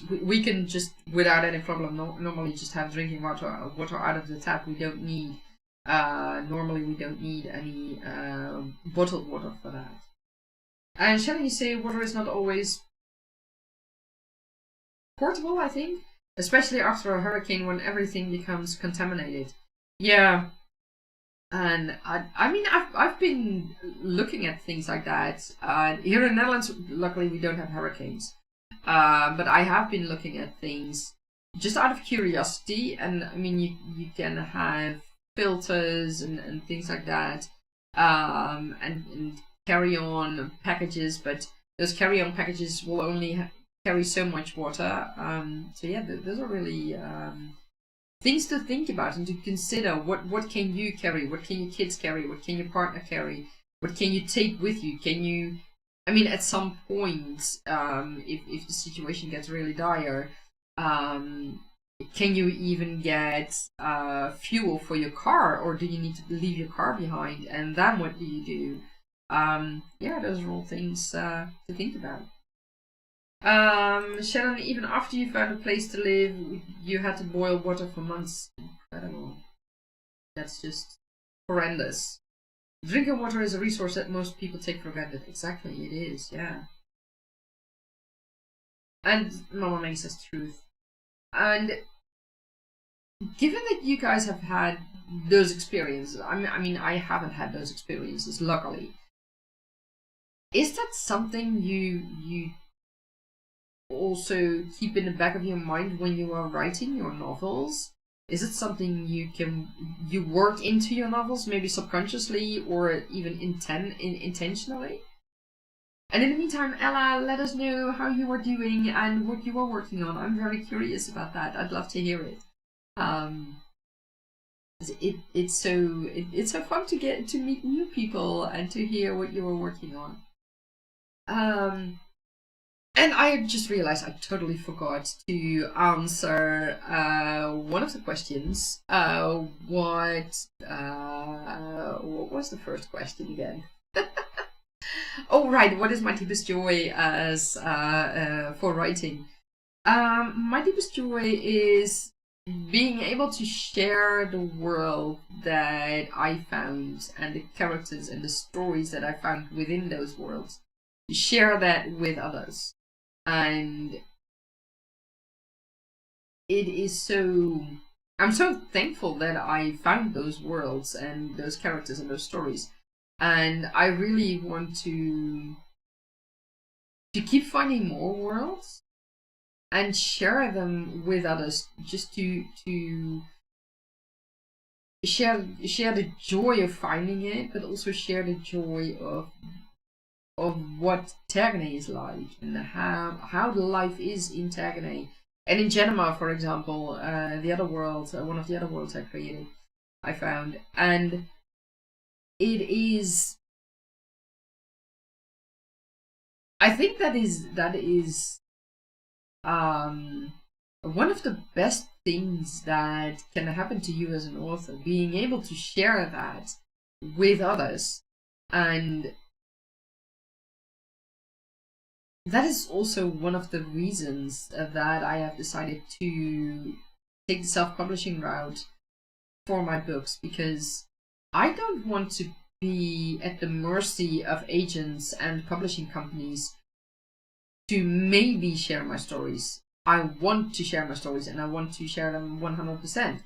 We can just, without any problem, normally just have drinking water out of the tap. We don't need. Normally we don't need any bottled water for that. And shall you say water is not always portable, I think? Especially after a hurricane when everything becomes contaminated. Yeah. And I mean, I've been looking at things like that. Here in the Netherlands, luckily we don't have hurricanes. But I have been looking at things just out of curiosity. And I mean, you can have filters and things like that, and carry-on packages, but those carry-on packages will only carry so much water. So yeah, those are really things to think about and to consider. What can you carry? What can your kids carry? What can your partner carry? What can you take with you? Can you? I mean, at some point, if the situation gets really dire, can you even get fuel for your car, or do you need to leave your car behind? And then what do you do? Yeah, those are all things to think about. Shannon, even after you found a place to live, you had to boil water for months. Incredible. That's just horrendous. Drinking water is a resource that most people take for granted. Exactly, it is, yeah. And Mama Meng says truth. And given that you guys have had those experiences, I mean, I haven't had those experiences, luckily. Is that something you also keep in the back of your mind when you are writing your novels? Is it something you work into your novels, maybe subconsciously or even intentionally? And in the meantime, Ella, let us know how you are doing and what you are working on. I'm very curious about that. I'd love to hear it. It's so fun to get to meet new people and to hear what you are working on. And I just realized I totally forgot to answer one of the questions. What was the first question again? Oh, right. What is my deepest joy as for writing? My deepest joy is being able to share the world that I found and the characters and the stories that I found within those worlds. Share that with others. And it is so... I'm so thankful that I found those worlds and those characters and those stories. And I really want to keep finding more worlds and share them with others, just to share the joy of finding it, but also share the joy of what Tergaenae is like, and how the life is in Tergaenae. And in Genema, for example, the other world, one of the other worlds I created, I found, and it is. I think that is one of the best things that can happen to you as an author, being able to share that with others. And that is also one of the reasons that I have decided to take the self-publishing route for my books, because I don't want to be at the mercy of agents and publishing companies to maybe share my stories. I want to share my stories, and I want to share them 100%.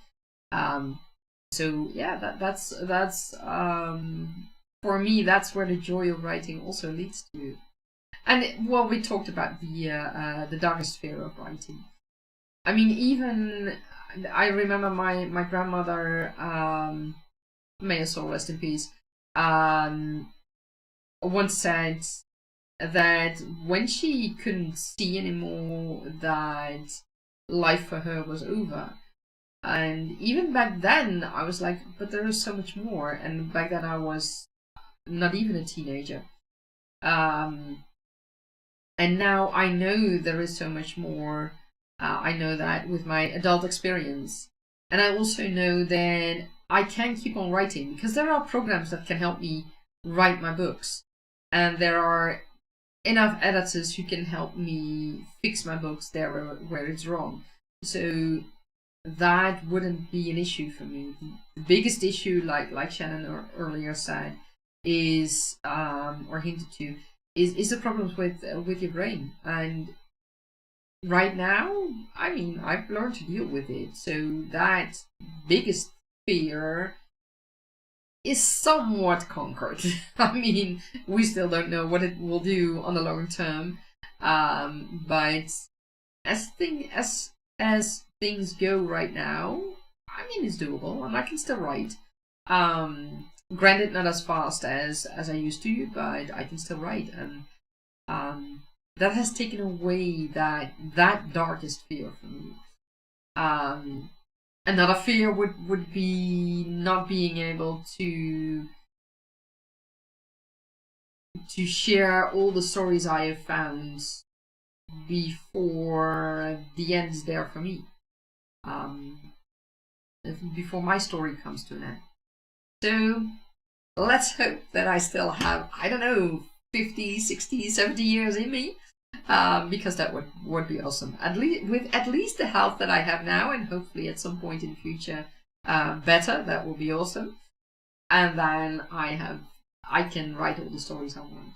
So yeah, that's for me, that's where the joy of writing also leads to. And well, we talked about the darkest fear of writing. I mean, even I remember my grandmother, may her soul rest in peace, once said that when she couldn't see anymore, that life for her was over. And even back then, I was like, but there is so much more. And back then, I was not even a teenager. And now I know there is so much more. I know that with my adult experience. And I also know that I can keep on writing, because there are programs that can help me write my books. And there are enough editors who can help me fix my books there where it's wrong. So that wouldn't be an issue for me. The biggest issue, like Shannon earlier said, is, or hinted to, is the problems with your brain. And right now, I mean, I've learned to deal with it. So that biggest fear is somewhat conquered. I mean, we still don't know what it will do on the long term. But as things go right now, I mean, it's doable, and I can still write. Granted, not as fast as I used to, but I can still write, and that has taken away that darkest fear for me. Another fear would be not being able to share all the stories I have found before the end is there for me. Before my story comes to an end. So let's hope that I still have, I don't know, 50, 60, 70 years in me, because that would be awesome. With at least the health that I have now, and hopefully at some point in the future better, that will be awesome. And then I can write all the stories I want.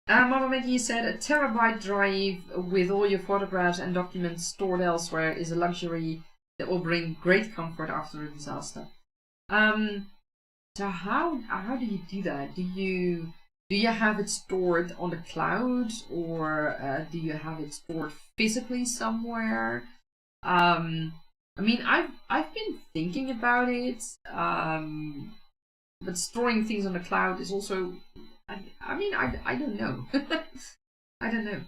Mama Maggie said, a terabyte drive with all your photographs and documents stored elsewhere is a luxury that will bring great comfort after a disaster. So how do you do that? Do you have it stored on the cloud, or do you have it stored physically somewhere? I mean, I've been thinking about it, but storing things on the cloud is also, I mean, I don't know. I don't know.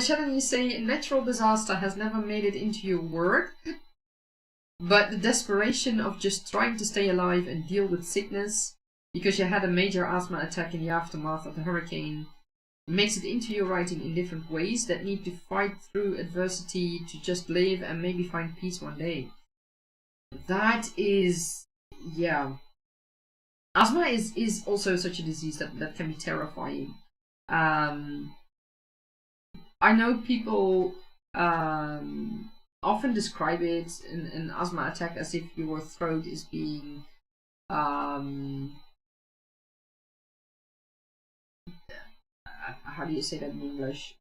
Shannon, you say natural disaster has never made it into your work, but the desperation of just trying to stay alive and deal with sickness because you had a major asthma attack in the aftermath of the hurricane makes it into your writing in different ways that need to fight through adversity to just live and maybe find peace one day. That is, yeah. Asthma is also such a disease that can be terrifying. I know people often describe it, an asthma attack, as if your throat is being how do you say that in English?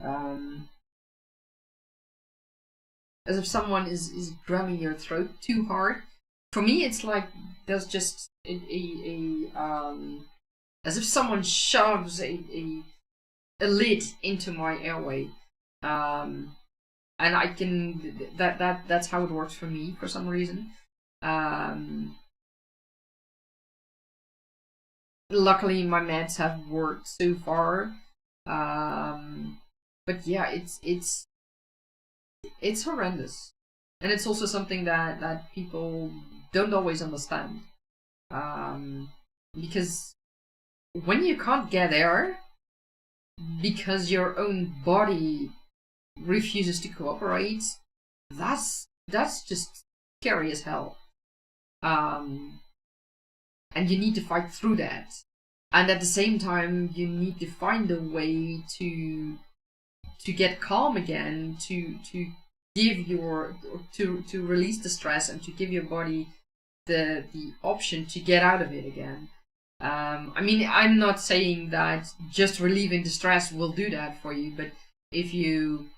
As if someone is grabbing your throat too hard. For me, it's like there's just as if someone shoves a lid into my airway. And I can that's how it works for me for some reason. Luckily, my meds have worked so far. But yeah, it's horrendous, and it's also something that people don't always understand. Because when you can't get air because your own body refuses to cooperate, that's just scary as hell. And you need to fight through that. And at the same time, you need to find a way to get calm again, to give your to release the stress and to give your body the option to get out of it again. I mean, I'm not saying that just relieving the stress will do that for you, but if you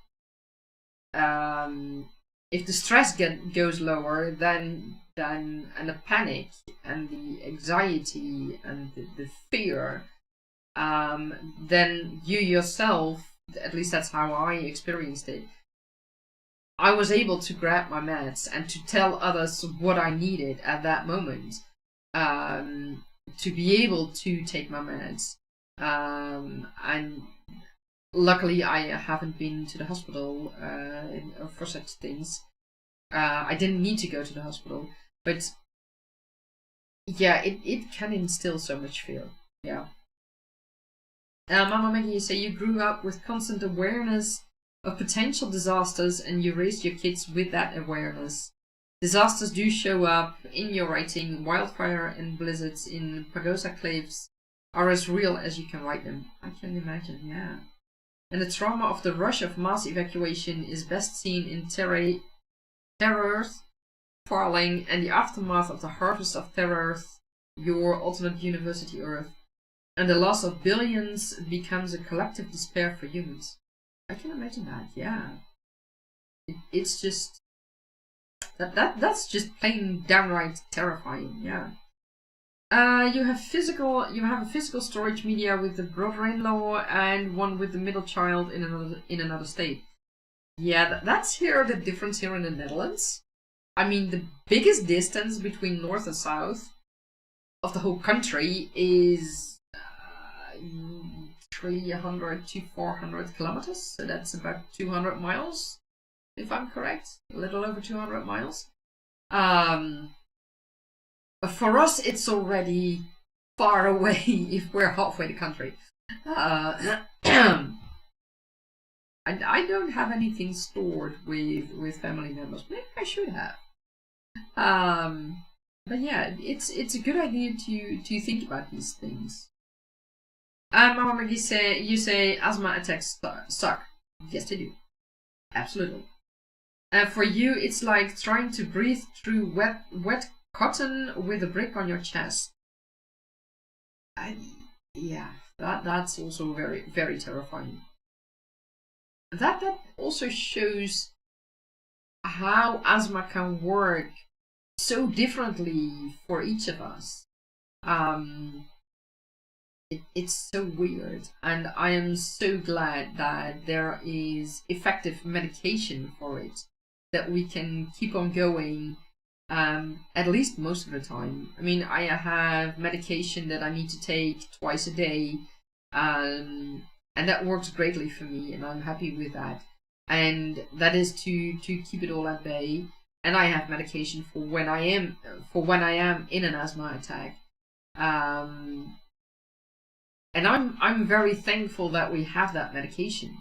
if the stress goes lower, then and the panic and the anxiety and the fear, then you yourself, at least that's how I experienced it, I was able to grab my meds and to tell others what I needed at that moment, to be able to take my meds. And luckily, I haven't been to the hospital for such things. I didn't need to go to the hospital, but yeah, it can instill so much fear. Yeah. Mama Maggie, you say you grew up with constant awareness of potential disasters and you raised your kids with that awareness. Disasters do show up in your writing. Wildfire and blizzards in Pagosa Cliffs are as real as you can write them. I can imagine, yeah. And the trauma of the rush of mass evacuation is best seen in Terror-Earth, Falling, and the aftermath of the harvest of Terror-Earth, your alternate university Earth. And the loss of billions becomes a collective despair for humans. I can imagine that, yeah. It's just that's just plain downright terrifying, yeah. You have a physical storage media with the brother-in-law and one with the middle child in another state. Yeah, that's the difference here in the Netherlands. I mean, the biggest distance between north and south of the whole country is 300 to 400 kilometers, so that's about 200 miles, if I'm correct, a little over 200 miles. For us, it's already far away if we're halfway the country. And I don't have anything stored with family members. Maybe I should have. But yeah, it's a good idea to think about these things. Mama Maggie, you say asthma attacks suck. Yes, they do. Absolutely. For you, it's like trying to breathe through wet cotton with a brick on your chest. Yeah, that's also very, very terrifying. That also shows how asthma can work so differently for each of us. It's so weird, and I am so glad that there is effective medication for it, that we can keep on going, at least most of the time. I mean, I have medication that I need to take twice a day, and that works greatly for me, and I'm happy with that. And that is to keep it all at bay. And I have medication for when I am in an asthma attack. And I'm very thankful that we have that medication.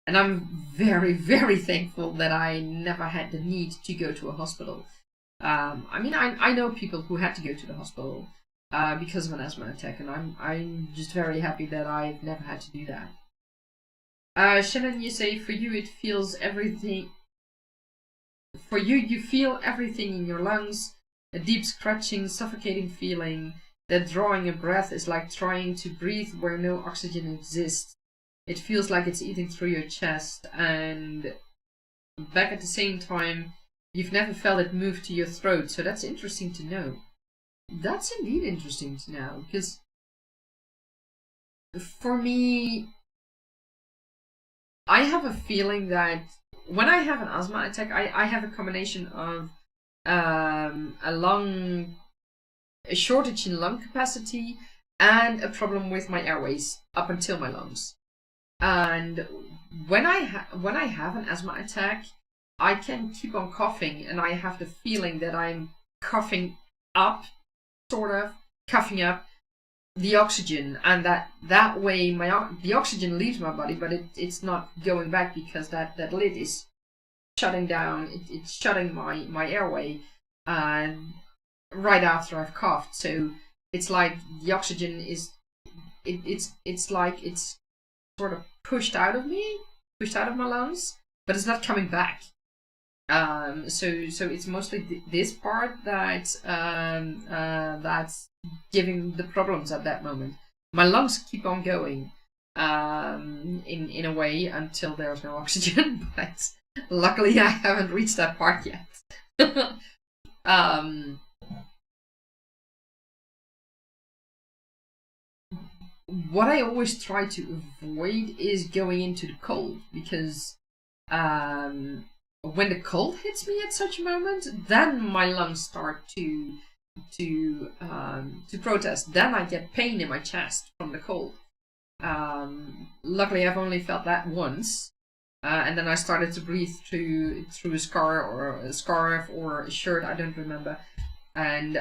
And I'm very, very thankful that I never had the need to go to a hospital. I mean, I know people who had to go to the hospital because of an asthma attack, and I'm just very happy that I've never had to do that. Shannon, you say for you it feels everything. For you feel everything in your lungs, a deep scratching, suffocating feeling. That drawing a breath is like trying to breathe where no oxygen exists. It feels like it's eating through your chest, and back at the same time, you've never felt it move to your throat, so that's interesting to know. That's indeed interesting to know, because for me, I have a feeling that when I have an asthma attack, I have a combination of a shortage in lung capacity and a problem with my airways up until my lungs. And when I have an asthma attack, I can keep on coughing, and I have the feeling that I'm coughing up, sort of coughing up the oxygen, and that way the oxygen leaves my body, but it's not going back because that lid is shutting down. It's shutting my airway, right after I've coughed. So it's like the oxygen is it's like it's sort of pushed out of my lungs, but it's not coming back. So it's mostly this part that that's giving the problems at that moment. My lungs keep on going, in a way, until there's no oxygen. But luckily, I haven't reached that part yet. What I always try to avoid is going into the cold, because when the cold hits me at such a moment, then my lungs start to protest. Then I get pain in my chest from the cold. Luckily, I've only felt that once, and then I started to breathe through a scarf or a shirt. I don't remember. And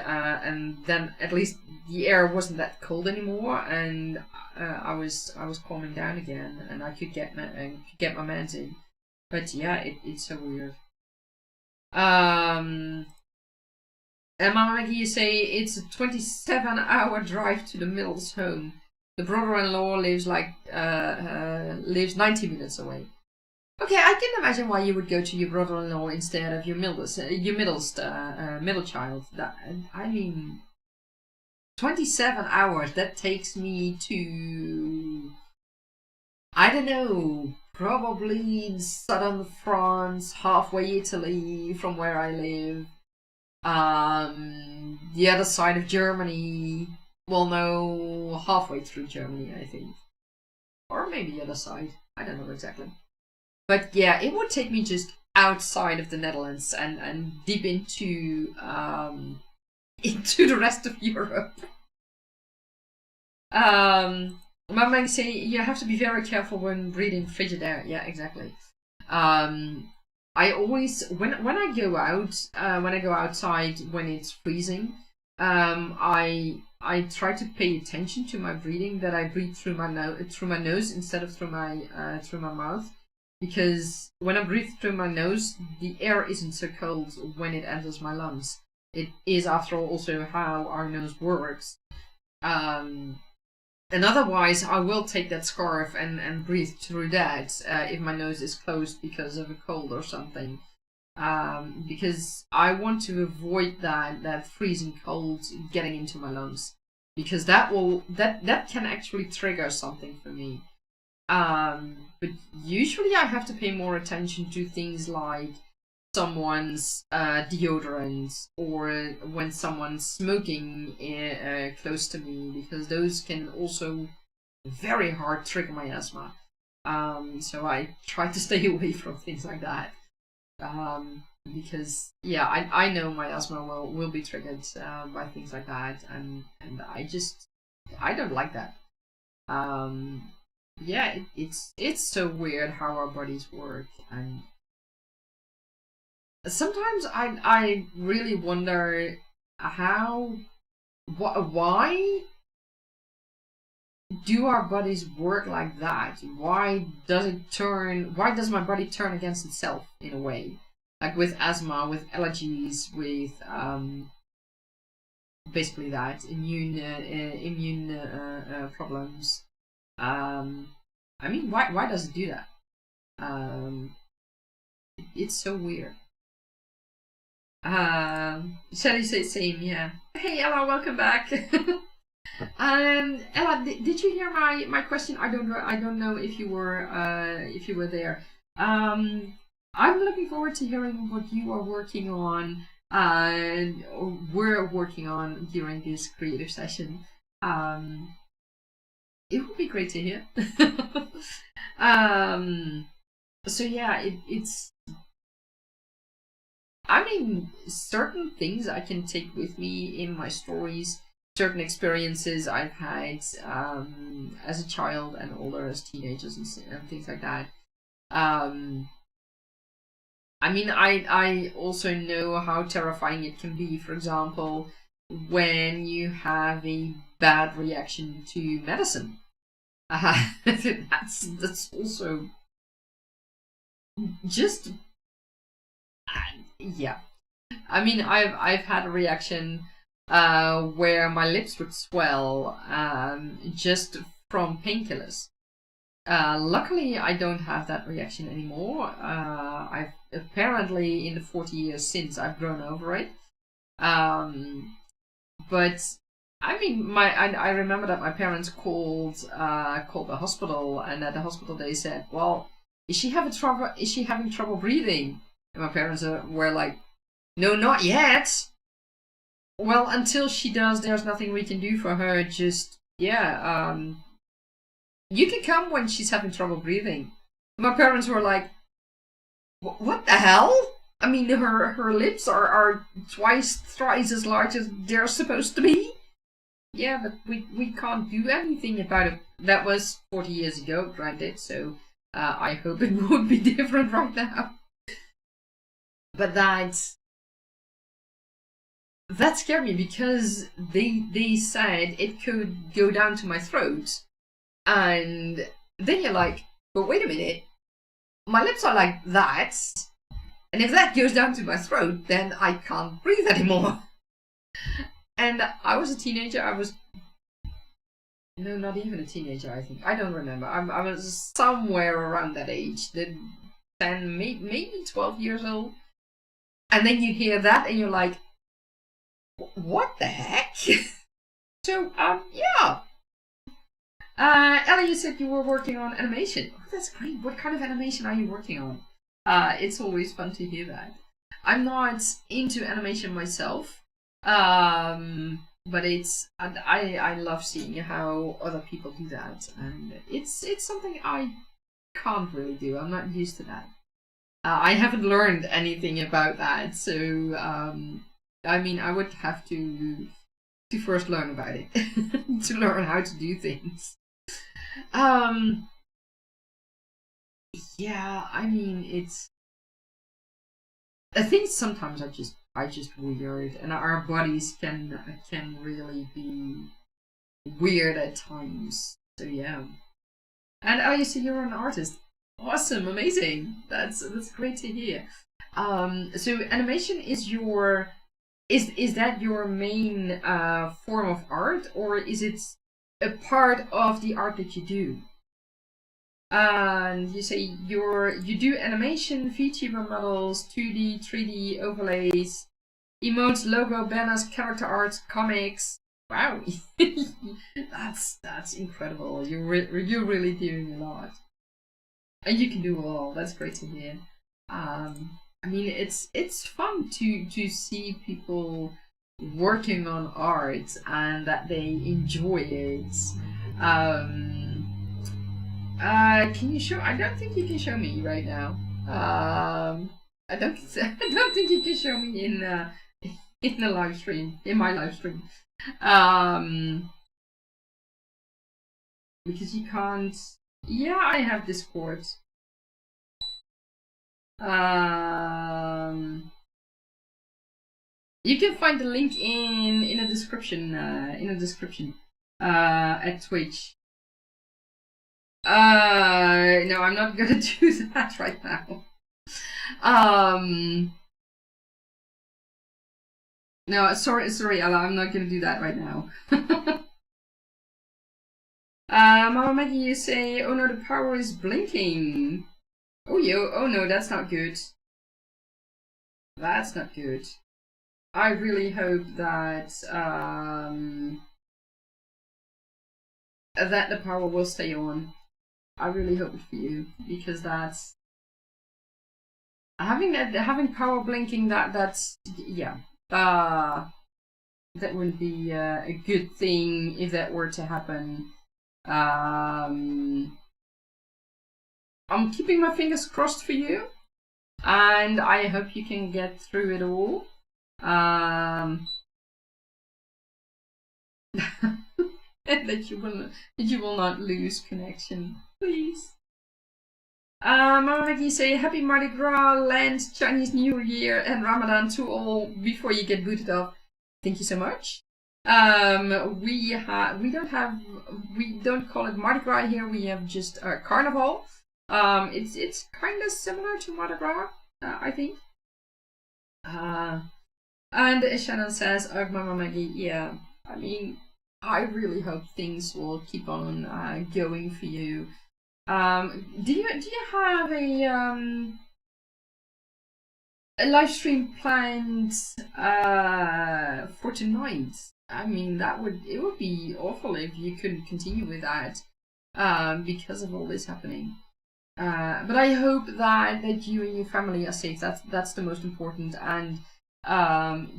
then at least the air wasn't that cold anymore, and I was calming down again, and I could get my meds in. But yeah, it's so weird. Emma Maggie, you say it's a 27-hour drive to the Mills home. The brother-in-law lives lives 90 minutes away. Okay, I can imagine why you would go to your brother-in-law instead of your middle child. I mean, 27 hours. That takes me to, I don't know, probably southern France, halfway Italy from where I live. The other side of Germany. Well, no, halfway through Germany, I think, or maybe the other side. I don't know exactly. But yeah, it would take me just outside of the Netherlands and deep into the rest of Europe. Mama say you have to be very careful when breathing frigid air. Yeah, exactly. I always when I go outside when it's freezing, I try to pay attention to my breathing, that I breathe through my nose instead of through my mouth. Because when I breathe through my nose, the air isn't so cold when it enters my lungs. It is, after all, also how our nose works. And otherwise, I will take that scarf and breathe through that if my nose is closed because of a cold or something. Because I want to avoid that freezing cold getting into my lungs. Because that can actually trigger something for me. But usually I have to pay more attention to things like someone's deodorant, or when someone's smoking close to me, because those can also very hard trigger my asthma. So I try to stay away from things like that. Because yeah, I know my asthma will be triggered by things like that, and I don't like that. Yeah, it's so weird how our bodies work, and sometimes I really wonder why do our bodies work like that? Why does my body turn against itself in a way? Like with asthma, with allergies, with basically that immune problems. I mean, why does it do that? It's so weird. Shall you say same? Yeah. Hey Ella, welcome back. Ella, did you hear my question? I don't know if you were there. I'm looking forward to hearing what you are working on, or we're working on during this creative session. It would be great to hear. So yeah, it's. I mean, certain things I can take with me in my stories, certain experiences I've had as a child and older, as teenagers and things like that. Um, I mean, I also know how terrifying it can be. For example, when you have a bad reaction to medicine. That's also just yeah. I mean, I've had a reaction where my lips would swell just from painkillers. Luckily, I don't have that reaction anymore. I've apparently in the 40 years since I've grown over it. But I mean, I remember that my parents called the hospital, and at the hospital they said, "Well, is she having trouble? Is she having trouble breathing?" And my parents were like, "No, not yet. Well, until she does, there's nothing we can do for her. Just yeah, you can come when she's having trouble breathing." My parents were like, "What the hell?" I mean, her lips are twice, thrice as large as they're supposed to be. Yeah, but we can't do anything about it. That was 40 years ago, granted, so I hope it would be different right now. But that scared me because they said it could go down to my throat. And then you're like, but wait a minute, my lips are like that, and if that goes down to my throat, then I can't breathe anymore. And I was a teenager. I was no, not even a teenager. I think I don't remember. I was somewhere around that age, the 10, maybe 12 years old. And then you hear that, and you're like, "What the heck?" So yeah. Ellie, you said you were working on animation. Oh, that's great. What kind of animation are you working on? It's always fun to hear that. I'm not into animation myself. But I love seeing how other people do that, and it's something I can't really do. I'm not used to that. I haven't learned anything about that, so I mean, I would have to first learn about it to learn how to do things. Um, yeah, I mean, it's I think sometimes I just weird, and our bodies can really be weird at times. So yeah. And oh, you see, you're an artist. Awesome, amazing. That's great to hear. So animation is your is that your main form of art, or is it a part of the art that you do? And you say you do animation, VTuber models, 2D, 3D overlays, emotes, logo, banners, character art, comics. Wow, that's incredible. You're really doing a lot, and you can do it all. That's great to hear. I mean, it's fun to see people working on art and that they enjoy it. Um, can you show? I don't think you can show me right now. I don't. I don't think you can show me in the live stream, in my live stream, um, because you can't. Yeah, I have Discord. Um, you can find the link in a description. In a description. At Twitch. No, I'm not gonna do that right now. No, sorry, Ella, I'm not gonna do that right now. Mama Maggie, you say, oh no, the power is blinking. Oh no, that's not good. That's not good. I really hope that that the power will stay on. I really hope it for you, because that's having power blinking. That's yeah. That wouldn't be a good thing if that were to happen. I'm keeping my fingers crossed for you, and I hope you can get through it all. And that you will not lose connection, please. Mama Maggie say happy Mardi Gras, Lent, Chinese New Year, and Ramadan to all before you get booted off. Thank you so much. We don't call it Mardi Gras here. We have just Carnival. It's kind of similar to Mardi Gras, I think. And Shannon says, "Oh, Mama Maggie, yeah. I mean, I really hope things will keep on going for you. Do you have a live stream planned for tonight? I mean, it would be awful if you couldn't continue with that because of all this happening. But I hope that you and your family are safe. That's the most important. And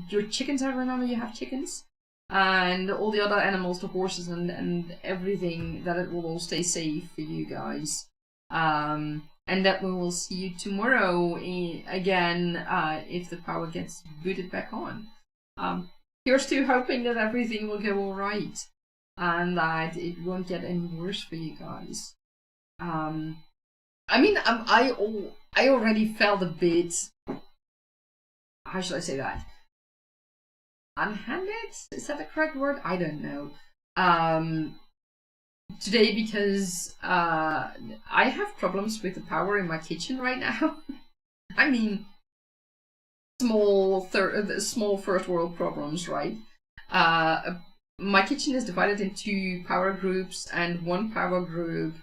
your chickens, I remember you have chickens. And all the other animals, the horses and everything, that it will all stay safe for you guys. And that we will see you tomorrow again if the power gets booted back on. Here's to hoping that everything will go alright and that it won't get any worse for you guys. I mean, I already felt a bit, how should I say that? Unhanded? Is that the correct word? I don't know. Today because I have problems with the power in my kitchen right now. I mean, small first world problems, right? My kitchen is divided into power groups, and one power group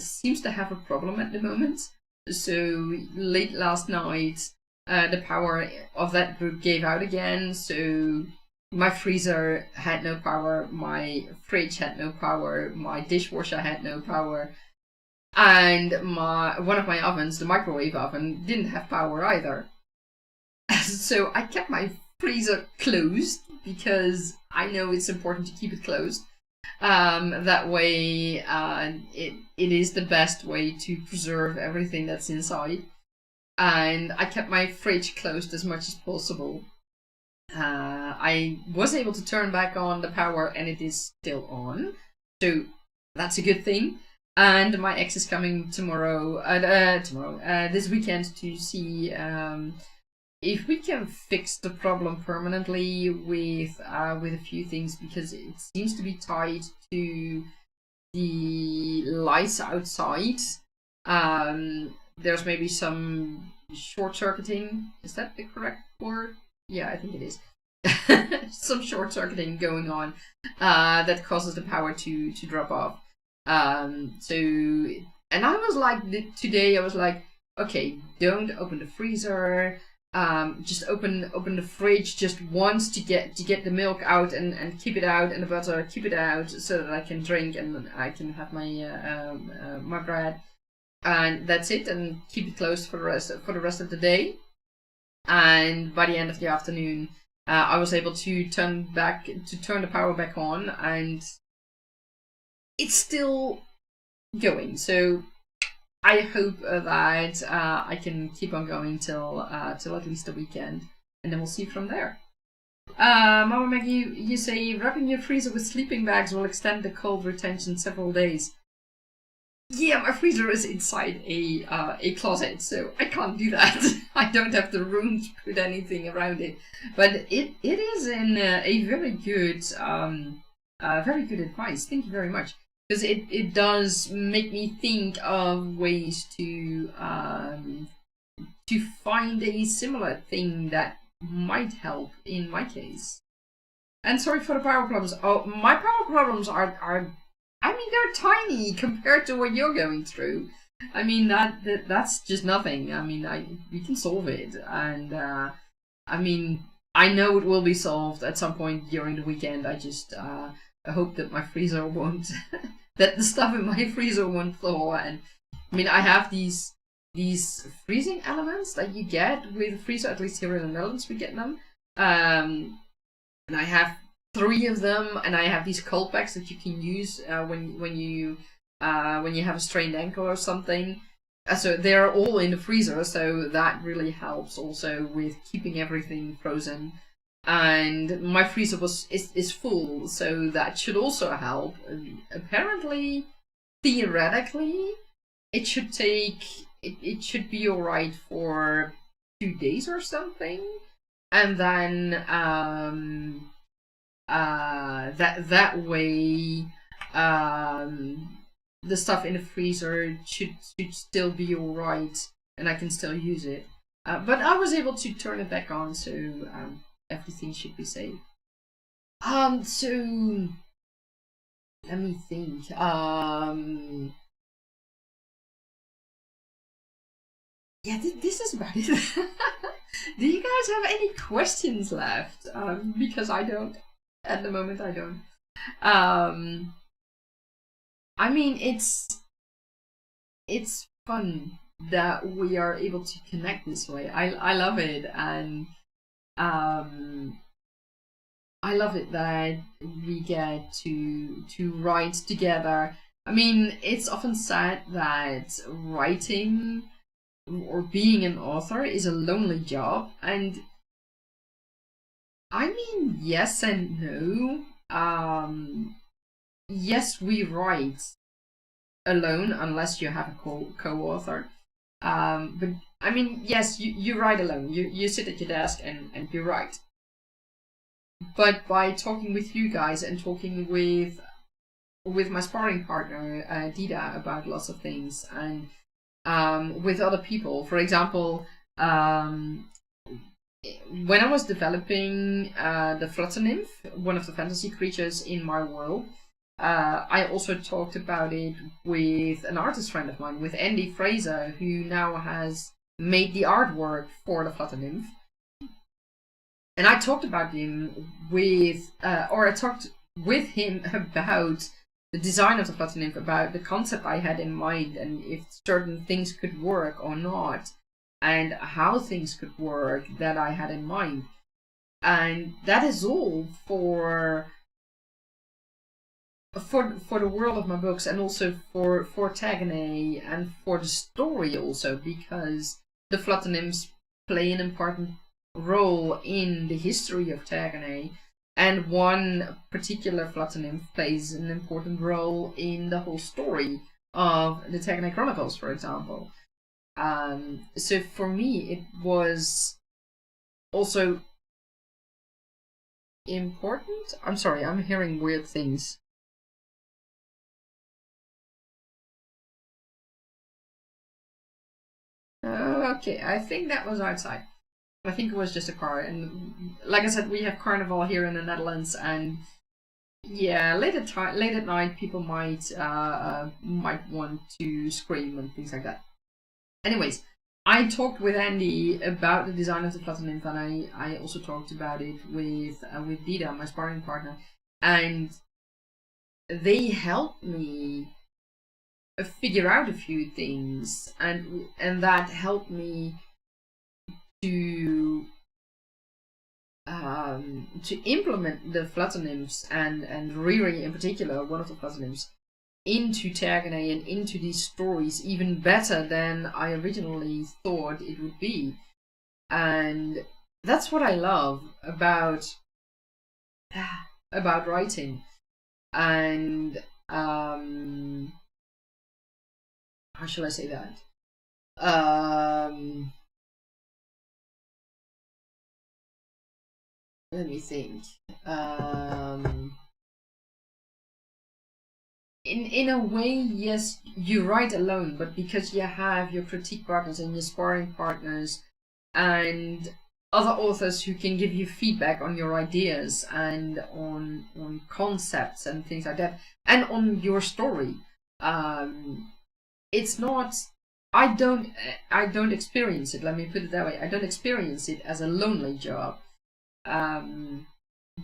seems to have a problem at the moment. So late last night, the power of that group gave out again, so my freezer had no power, my fridge had no power, my dishwasher had no power, and one of my ovens, the microwave oven, didn't have power either. So I kept my freezer closed because I know it's important to keep it closed. That way it is the best way to preserve everything that's inside. And I kept my fridge closed as much as possible. I was able to turn back on the power, and it is still on, so that's a good thing. And my ex is coming this weekend to see if we can fix the problem permanently with a few things, because it seems to be tied to the lights outside. There's maybe some short-circuiting. Is that the correct word? Yeah, I think it is. Some short-circuiting going on that causes the power to drop off. And I was like, today I was like, okay, don't open the freezer. Just open the fridge just once to get the milk out and keep it out, and the butter, keep it out so that I can drink and I can have my my bread. And that's it, and keep it closed for the rest of the day. And by the end of the afternoon, I was able to turn the power back on, and it's still going. So I hope that I can keep on going till at least the weekend, and then we'll see from there. Mama Maggie, you say wrapping your freezer with sleeping bags will extend the cold retention several days. Yeah, my freezer is inside a closet, so I can't do that. I don't have the room to put anything around it. But it is in a very good advice. Thank you very much, because it does make me think of ways to find a similar thing that might help in my case. And sorry for the power problems. Oh, my power problems are. I mean, they're tiny compared to what you're going through. I mean, that's just nothing. I mean, we can solve it. And, I mean, I know it will be solved at some point during the weekend. I just I hope that my freezer won't... that the stuff in my freezer won't thaw. And, I mean, I have these freezing elements that you get with the freezer, at least here in the Netherlands we get them. And I have 3 of them, and I have these cold packs that you can use when you when you have a strained ankle or something. So they're all in the freezer, so that really helps also with keeping everything frozen. And my freezer is full, so that should also help. Apparently, theoretically, it should be alright for 2 days or something, and then that way the stuff in the freezer should still be alright, and I can still use it. But I was able to turn it back on, so everything should be safe. So let me think. Yeah, this is about it. Do you guys have any questions left? Because I don't. At the moment, I don't. I mean, it's fun that we are able to connect this way. I love it, and I love it that we get to write together. I mean, it's often said that writing or being an author is a lonely job, and I mean, yes and no. Yes, we write alone unless you have a co-author. But I mean, yes, you write alone. You sit at your desk and you write. But by talking with you guys and talking with my sparring partner Dida about lots of things, and with other people, for example, when I was developing the Flutter Nymph, one of the fantasy creatures in my world, I also talked about it with an artist friend of mine, with Andy Fraser, who now has made the artwork for the Flutter Nymph. And I talked about him I talked with him about the design of the Flutter Nymph, about the concept I had in mind, and if certain things could work or not, and how things could work that I had in mind. And that is all for the world of my books, and also for Tergaenae, and for the story also, because the Flutter Nymphs play an important role in the history of Tergaenae, and one particular Flutter Nymph plays an important role in the whole story of the Tergaenae Chronicles, for example. So for me, it was also important. I'm sorry, I'm hearing weird things. Okay, I think that was outside. I think it was just a car, and like I said, we have Carnival here in the Netherlands, and yeah, late at night, people might want to scream and things like that. Anyways, I talked with Andy about the design of the Flutter Nymph, and I also talked about it with Dida, my sparring partner, and they helped me figure out a few things, and that helped me to implement the Flutter Nymphs and Riri in particular, one of the Flutter Nymphs, into Tergaenae and into these stories even better than I originally thought it would be. And that's what I love about writing. And how shall I say that? Let me think. In a way, yes, you write alone, but because you have your critique partners and your sparring partners and other authors who can give you feedback on your ideas and on concepts and things like that, and on your story. It's not. I don't experience it. Let me put it that way. I don't experience it as a lonely job.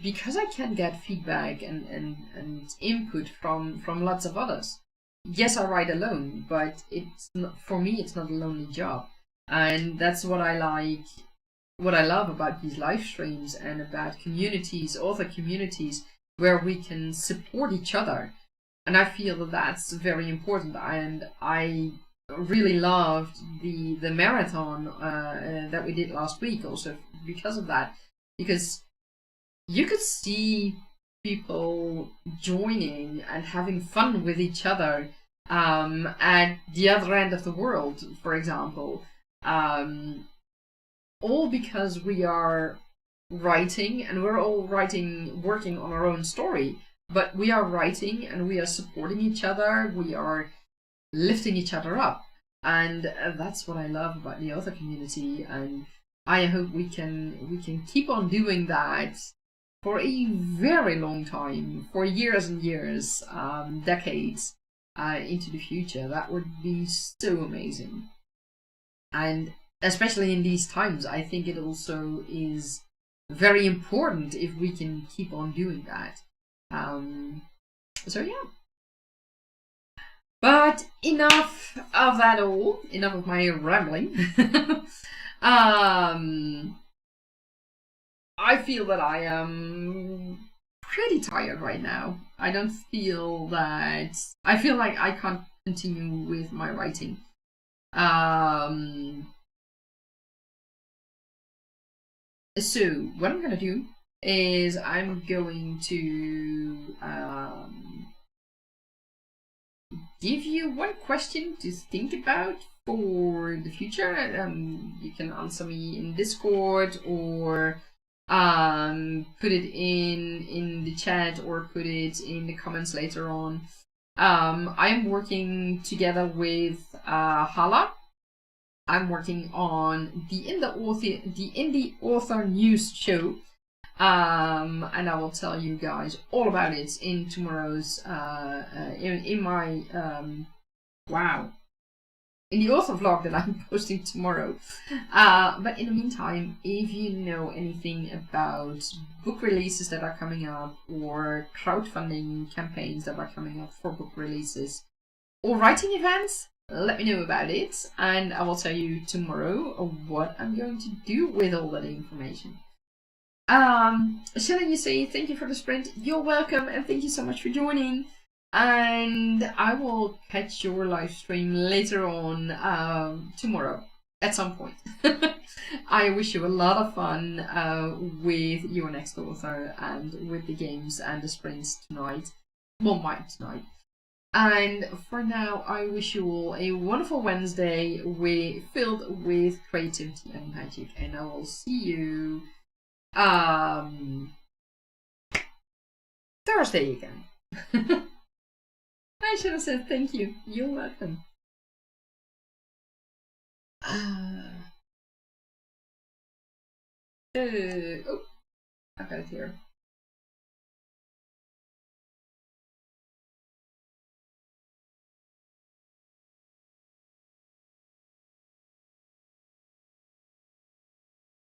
Because I can get feedback and input from lots of others. Yes, I write alone, but it's not, for me, it's not a lonely job, and that's what I like. What I love about these live streams and about communities, author communities, where we can support each other. And I feel that that's very important. And I really loved the marathon that we did last week also because of that, because you could see people joining and having fun with each other at the other end of the world, for example, all because we are writing, and we're all working on our own story, but we are writing and we are supporting each other, we are lifting each other up, and that's what I love about the author community. And I hope we can keep on doing that for a very long time, for years and years, decades into the future. That would be so amazing. And especially in these times, I think it also is very important if we can keep on doing that. So yeah. But enough of that all. Enough of my rambling. I feel that I am pretty tired right now. I don't feel that... I feel like I can't continue with my writing. So what I'm gonna do is I'm going to give you one question to think about for the future. You can answer me in Discord, or put it in the chat, or put it in the comments later on. I'm working together with Hala. I'm working on the Indie Author News show, and I will tell you guys all about it in tomorrow's in my in the author vlog that I'm posting tomorrow. But in the meantime, if you know anything about book releases that are coming up, or crowdfunding campaigns that are coming up for book releases, or writing events, let me know about it, and I will tell you tomorrow what I'm going to do with all that information. Shall you say thank you for the sprint? You're welcome, and thank you so much for joining. And I will catch your live stream later on tomorrow at some point. I wish you a lot of fun with your next author and with the games and the sprints tonight. Well, mine tonight. And for now, I wish you all a wonderful Wednesday filled with creativity and magic. And I will see you Thursday again. I should have said thank you. You're welcome. Oh, I got it here.